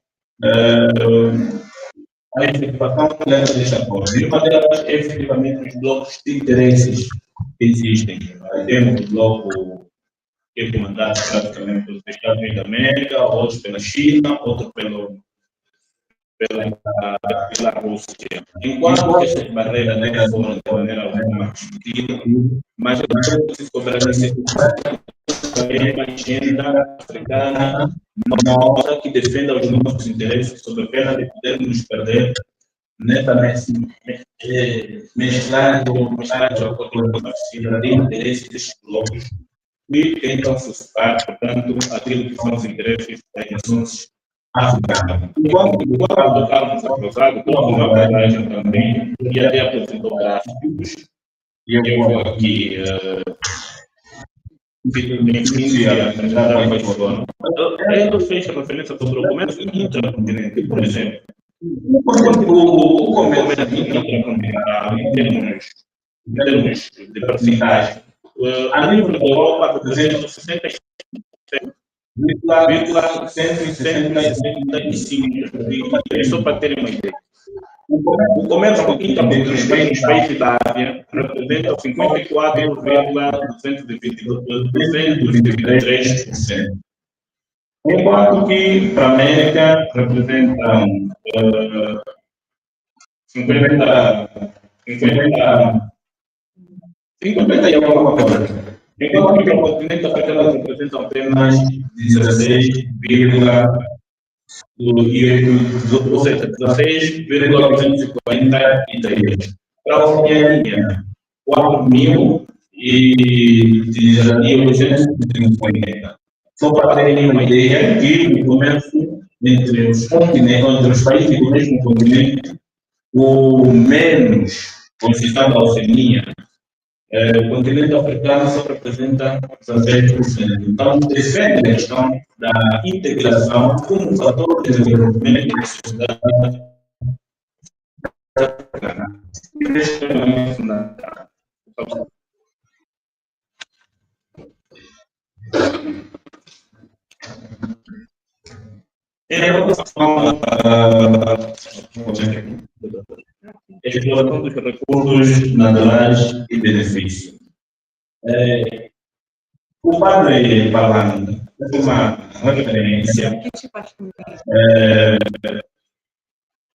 A efetivação deste acordo. E uma delas é efetivamente os blocos de interesses que existem. Temos o bloco que é comandado praticamente pelos Estados Unidos da América, outros pela China, outros pela Rússia. Enquanto essas barreiras não foram de maneira alguma discutidas, mas eu preciso cobrar a necessidade de uma agenda africana nova que defenda os nossos interesses, sob a pena de podermos nos perder nessa mesclagem de interesses destes blocos e tentam suscitar, portanto, aquilo que são os interesses das nações africanas. Enquanto o Carlos Rosado trouxe uma abordagem também, e até apresentou gráficos, e eu vou aqui ele fez referência sobre o comércio intracontinental, por exemplo. O comércio intracontinental, em termos de porcentagem, a nível da Europa representa 67,165%, só para terem uma ideia. O comércio intracontinental nos países da Ásia representa 54,223%. Enquanto que para a América representam 50 e alguma coisa. Enquanto que para o continente africano representam apenas 16,243. Para a Oceania, 4.850. Só para terem uma ideia que o comércio entre os continentes, entre os países do mesmo continente, o menos considerado a Oceania, o continente africano só representa 16%. Então, defende a questão da integração como fator de desenvolvimento da sociedade africana. Em relação à exploração dos recursos naturais e benefícios. O padre falando de uma referência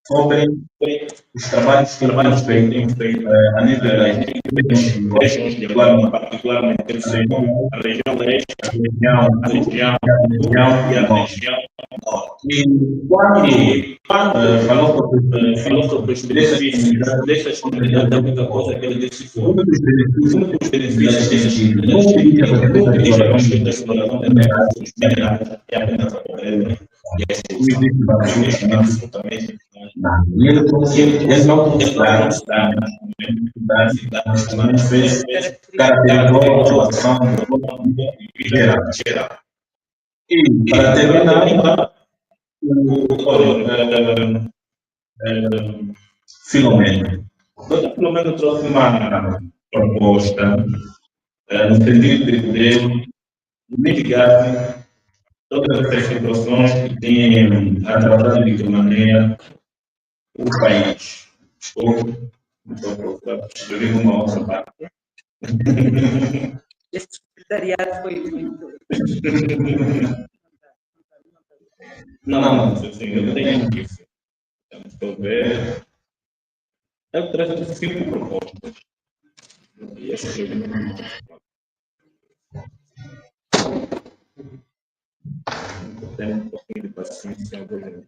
sobre os trabalhos que têm feito a nível das regiões, particularmente a região leste, a região e a região norte. E quando falou sobre os benefícios dessas comunidades, a única coisa que ele disse foi um dos benefícios dessas comunidades da exploração de minerais é apenas a pobreza e a exclusão absolutamente Eles não conquistaram mas fez caracterizou a população geral. E, para terminar, Filomeno. O Dr. Filomeno trouxe uma proposta no sentido de poder mitigar todas essas situações que têm atrasado de que maneira o país. Eu digo uma outra parte. Este secretariado foi muito. Não, assim, eu tenho isso. Estou a ver. Eu trago 5 propostas. E essa eu tenho um pouquinho de paciência agora.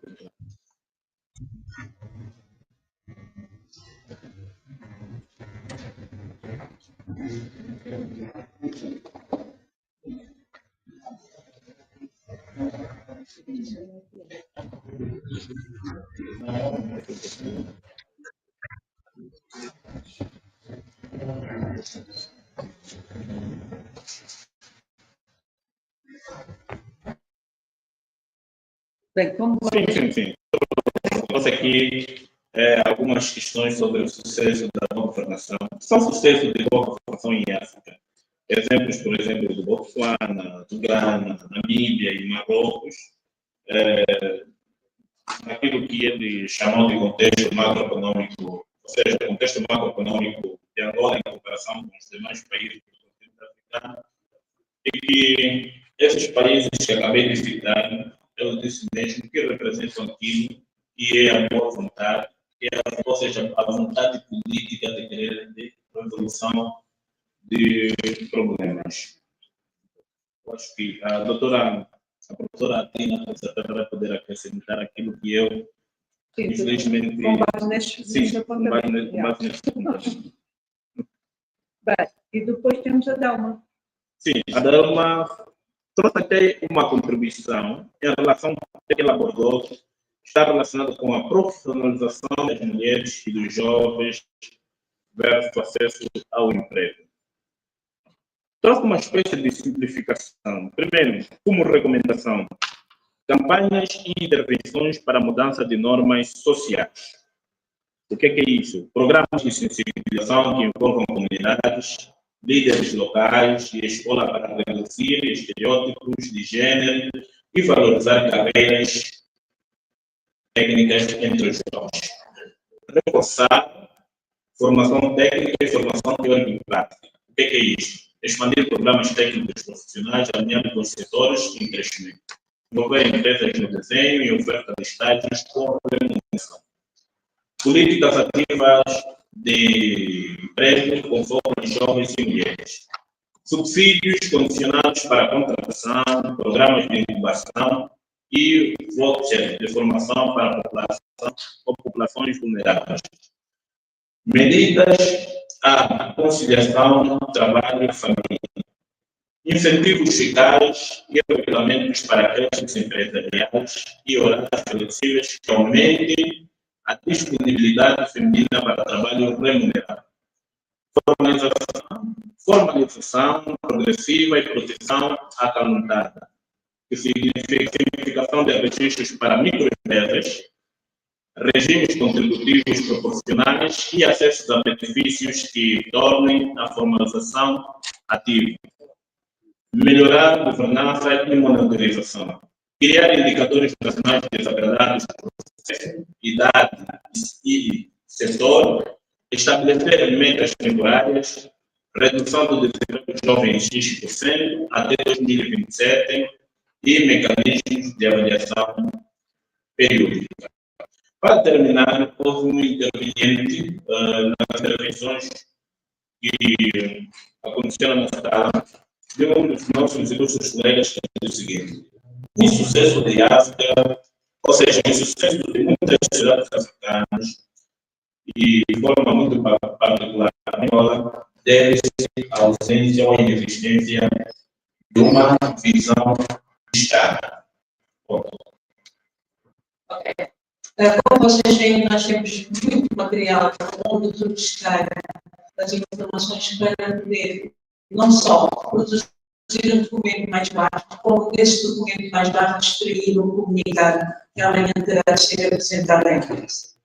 Bem, como Sim. Trouxe aqui algumas questões sobre o sucesso da boa governação. São sucessos de boa governação em África. Exemplos, por exemplo, do Botsuana, do Ghana, Namíbia e Marrocos. Aquilo que ele chamou de contexto macroeconômico, ou seja, contexto macroeconômico de Angola em comparação com os demais países do continente africano, e que esses países que acabei de citar, eu disse mesmo que representam aquilo que é a boa vontade, ou seja, a vontade política de querer de resolução de problemas. Eu acho que a professora Atina vai poder acrescentar aquilo que eu, infelizmente, com base neste apontamento. Bem, e depois temos a Delma. Sim, a Delma trouxe até uma contribuição em relação ao que ela abordou, está relacionado com a profissionalização das mulheres e dos jovens versus o acesso ao emprego. Trouxe uma espécie de simplificação. Primeiro, como recomendação, campanhas e intervenções para a mudança de normas sociais. O que é isso? Programas de sensibilização que envolvam comunidades, líderes locais e a escola para reduzir estereótipos de gênero e valorizar carreiras técnicas entre os jovens. Reforçar formação técnica e formação teórica e prática. O que é isso? Expandir programas técnicos profissionais alinhando com os setores em crescimento. Envolver empresas no desenho e oferta de estágios com remuneração. Políticas ativas de emprego com foco em jovens e mulheres. Subsídios condicionados para a contratação, programas de incubação e vouchers de formação para a população ou populações vulneráveis. Medidas à conciliação, trabalho e família. Incentivos fiscais e regulamentos para creches empresariais e horários flexíveis que aumentem a disponibilidade feminina para trabalho remunerado. Formalização progressiva e proteção acalentada, que significa simplificação de registros para microempresas, regimes contributivos proporcionais e acessos a benefícios que tornem a formalização ativa. Melhorar a governança e monitorização. Criar indicadores nacionais desagradados por sexo, idade e setor. Estabelecer metas temporárias. Redução do desemprego jovem em X% até 2027 e mecanismos de avaliação periódica. Para terminar, houve um interveniente nas intervenções que aconteceram na sala de um dos nossos ilustres colegas que disse o seguinte: o insucesso de África, ou seja, o insucesso de muitas sociedades africanas, e de forma muito particular a Angola, deve-se à ausência ou inexistência de uma visão de Estado. Okay. Como vocês veem, nós temos muito material onde tudo buscar as informações para poder não só produzir um documento mais baixo, como esse documento mais baixo distribuir ou comunicar que amanhã terá de ser apresentado à imprensa.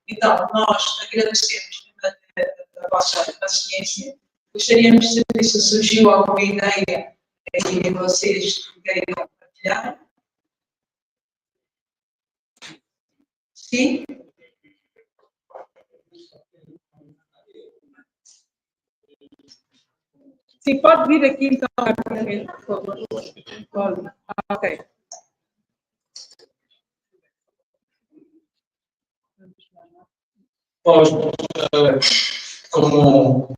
Então, nós agradecemos a vossa paciência. Gostaríamos de saber se surgiu alguma ideia que vocês queiram compartilhar. Sim? Sim, pode vir aqui então, por favor. Pode. Ok. Como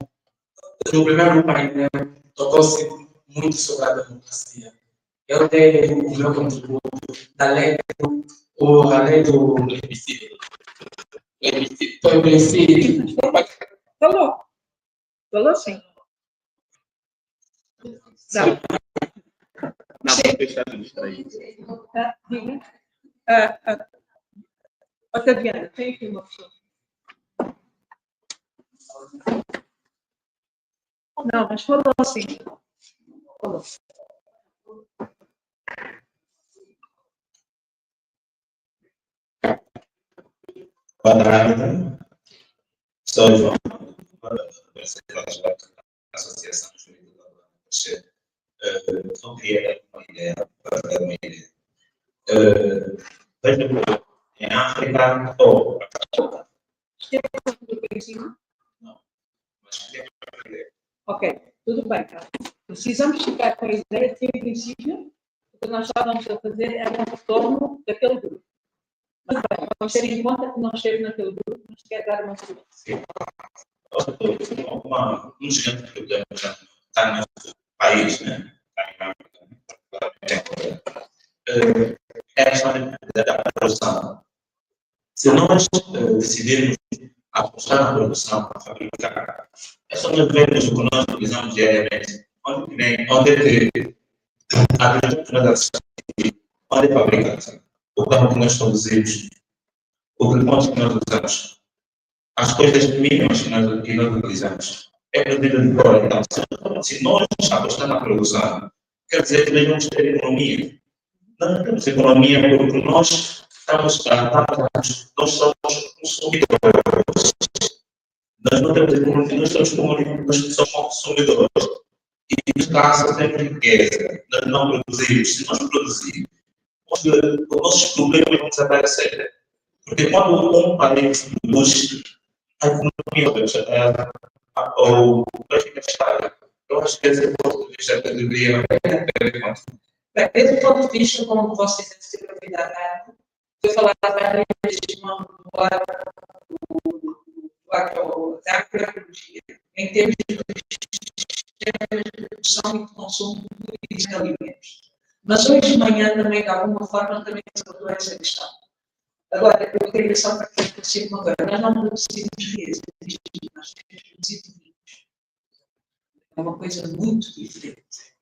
no primeiro painel tocou-se muito sobre a democracia. Eu dei o meu contributo da lei do plebiscito. Falou sim. Não, vou fechar isso aí. Otaviana, tem aqui uma pessoa. Não, mas falou sim. Falou. Boa tarde. Sou João, representante da Associação Jurídica da Parceria. Eu queria dar uma ideia, para dar uma ideia. Veja, em África, ou não, mas ok, tudo bem, cara. Precisamos ficar com a ideia de que, em princípio, o que nós estávamos a fazer era um retorno daquele grupo. Mas bem, vamos ter em conta que não esteve naquele grupo, mas quer dar uma solução. Um gigante problema já está no nosso país, né? É a história da produção. Se nós decidirmos apostar na produção para fabricar, é só nós vermos o que nós utilizamos diariamente. Onde é que a agricultura, onde é fabricada, o carro que nós conduzimos, o que nós usamos, as coisas mínimas que nós utilizamos. É produzido de fora. Então, se nós apostamos na produção, quer dizer que nós vamos ter economia. Não temos economia porque nós nós somos consumidores. Nós não temos economia, nós somos consumidores. E neste caso temos riqueza. Nós não produzimos. Se nós produzirmos, os nossos problemas vão desaparecer. Porque quando um país produz, a economia ou vai ficar estável. Eu acho que esse ponto de vista que deveria ter em conta. Bem, esse ponto de vista, como vocês devem ter ouvido à tarde, foi falado várias vezes do lado da agroecologia, em termos de sistemas de produção e de consumo de alimentos. Mas hoje de manhã também, de alguma forma, também se abordou essa questão. Agora, eu queria só para que esclarecer uma coisa. Nós não produzimos riqueza, nós temos produzido vinhos. É uma coisa muito diferente.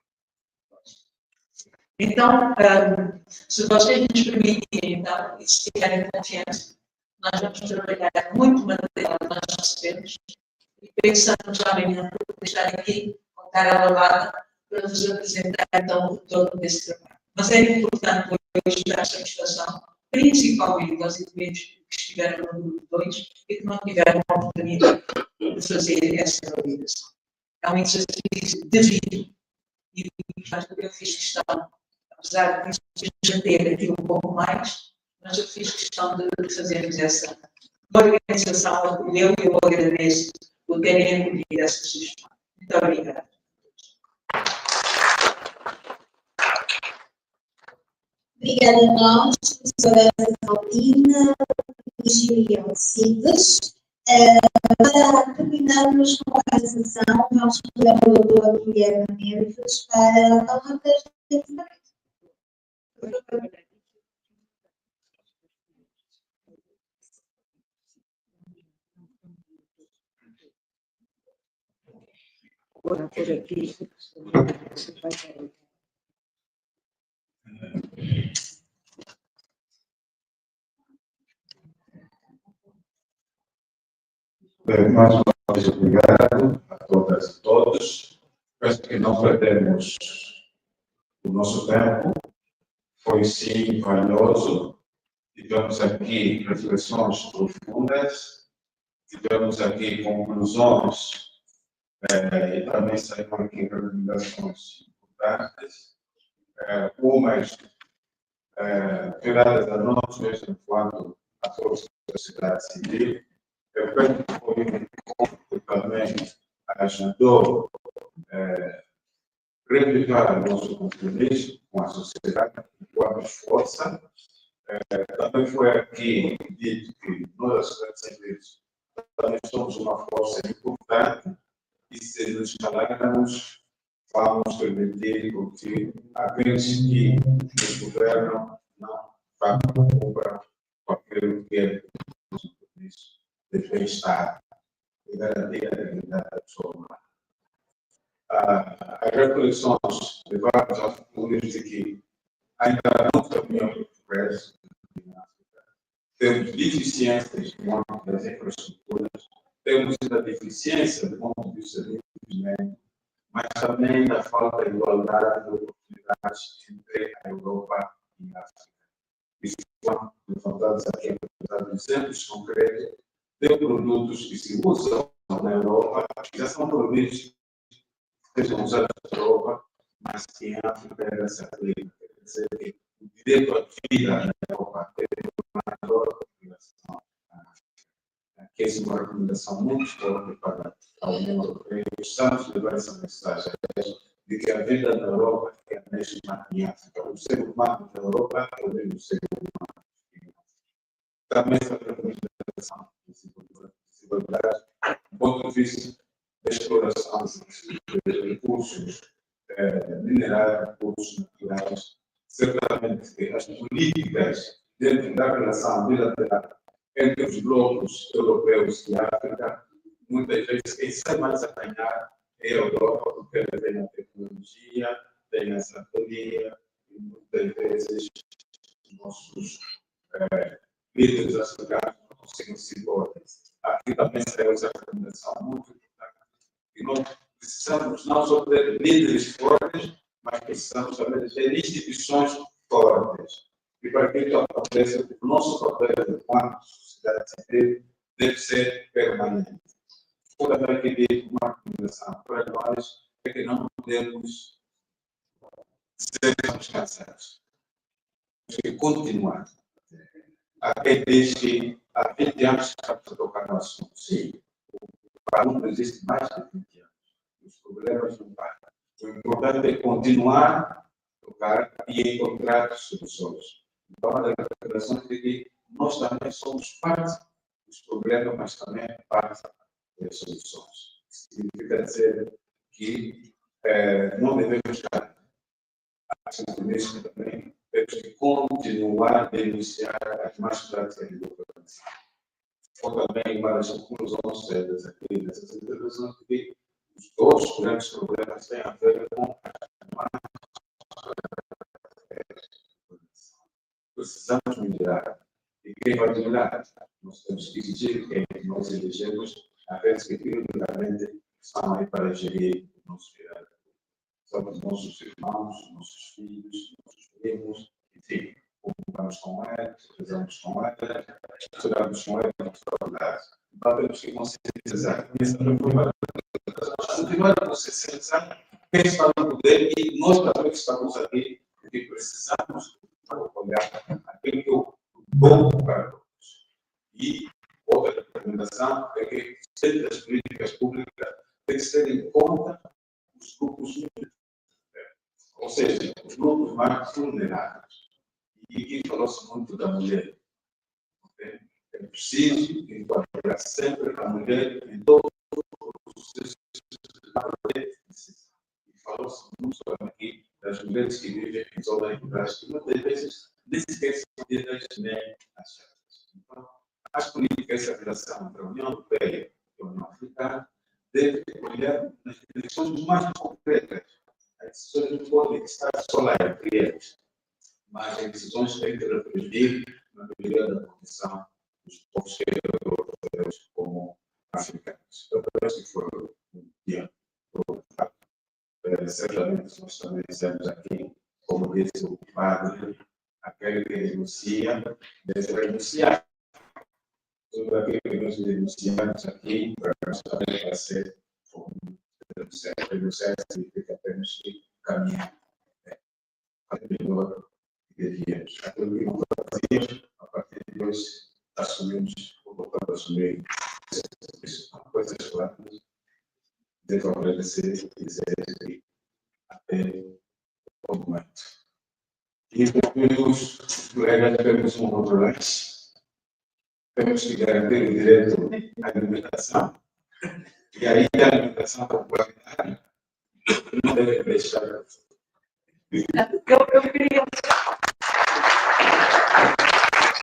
Então, se vocês nos permitirem, então, e se tiverem confiança, nós vamos trabalhar muito material que nós recebemos e pensamos amanhã por estar aqui com cara lavada para vos apresentar então o retorno desse trabalho. Mas é importante hoje dar satisfação, principalmente aos indivíduos que estiveram no grupo 2 e que não tiveram a oportunidade de fazer essa validação. É um exercício devido e eu fiz questão, apesar disso já ter aqui um pouco mais, mas eu fiz questão de fazermos essa organização, acolheu e eu agradeço por terem acolhido essa sugestão. Muito obrigada. Obrigada a nós, professora Paulina e Alcides. Para terminarmos com a sessão, vamos pedir ao doutor Guilherme Neves para a nota de encerramento. Agora, por aqui, Mais uma vez, obrigado a todas e todos. Penso que não perdemos o nosso tempo. Foi, sim, valioso. Tivemos aqui reflexões profundas, tivemos aqui conclusões e também saíram aqui recomendações importantes. Umas tiradas a nós mesmos enquanto atores da sociedade civil. Eu penso que foi um encontro que também ajudou a replicar o nosso compromisso com a sociedade enquanto força. Também foi aqui dito que nós, a sociedade civil, também somos uma força importante e se nos calarmos, vamos permitir que aqueles que nos governam não cumpram com aquilo que é o nosso compromisso de bem-estar e garantir a dignidade da pessoa humana. As reflexões de vários autores de que ainda não caminhamos no progresso. Temos deficiências no âmbito das infraestruturas, temos ainda deficiência do ponto de vista do investimento, mas também da falta de igualdade de oportunidades entre a Europa e a África. Isso foram levantados aqui exemplos concretos de produtos que se usam na Europa, que já são produtos que sejam usados na Europa, mas que em África ainda se aplica. Quer dizer que o direito à vida na Europa é uma maior obrigação à África. Que é uma recomendação muito forte para a União Europeia. Precisamos levar essa mensagem de que a vida na Europa é a mesma em África. O ser humano na Europa é o mesmo ser humano em África. Também essa recomendação de desigualdade, do ponto de vista da exploração de recursos minerais, recursos naturais, certamente as políticas dentro da relação bilateral entre os blocos europeus e África, muitas vezes quem sai mais a ganhar é a Europa, porque ela tem a tecnologia, tem a sabedoria, e muitas vezes os nossos líderes africanos não conseguem se impor. Aqui também saiu essa recomendação muito importante, que nós precisamos não só ter líderes fortes, mas precisamos também ter instituições fortes. E para que isso aconteça, o nosso papel enquanto sociedade civil deve ser permanente. Vou também pedir uma recomendação para nós, é que não podemos ser cansados. Temos que continuar. Até desde há 20 anos estamos a tocar no assunto. Sim, o aluno existe mais de 20 anos. Os problemas não param. O importante é continuar a tocar e encontrar soluções. Então, a recomendação é que nós também somos parte dos problemas, mas também parte das soluções. Significa dizer que não devemos estar a também, temos que continuar a denunciar as más práticas de governação. Foi também uma das conclusões aqui dessas intervenções que os dois grandes problemas têm a ver com precisamos melhorar. E quem vai melhorar? Nós temos que exigir quem nós elegemos aqueles que primeiramente estão aí para gerir o nosso virário. São os nossos irmãos, nossos filhos, nossos primos, enfim, comunicamos com eles, rezamos com eles, estudamos com eles, nas faculdades. Então temos que conscientizar. Essa foi a primeira coisa. Primeiro, conscientizar quem está no poder e nós também que estamos aqui, porque precisamos olhar aquilo que é o bom para todos. E outra recomendação é que sempre as políticas públicas têm que ter em conta os grupos mínimos, ou seja, os grupos mais vulneráveis. E aqui falou-se muito da mulher. É preciso enquadrar sempre a mulher em todos os processos de poder. E falou-se muito aqui das mulheres que vivem em zonas rurais, que muitas vezes nem sequer são tidas nem achadas. Então, as políticas de relação entre a União Europeia e a União Africana devem olhar nas direções mais concretas. As decisões não podem estar só lá entre eles, mas as decisões têm que refletir na melhoria da condição dos povos europeus como africanos. Eu acho que foi um dia. Certamente nós também estamos aqui, como disse o padre, aquele que denuncia, deve renunciar. Tudo aquilo que nós denunciamos aqui, para nós também fazer, denunciar significa que temos que caminhar melhor que devíamos. Aquilo que nós fazíamos, a partir de hoje, assumimos, ou voltamos a assumir coisas claras. Devo agradecer e dizer que até o momento. E os colegas temos um outro lanche. Temos que garantir o direito à alimentação. E aí a alimentação com qualidade não deve deixar. Eu queria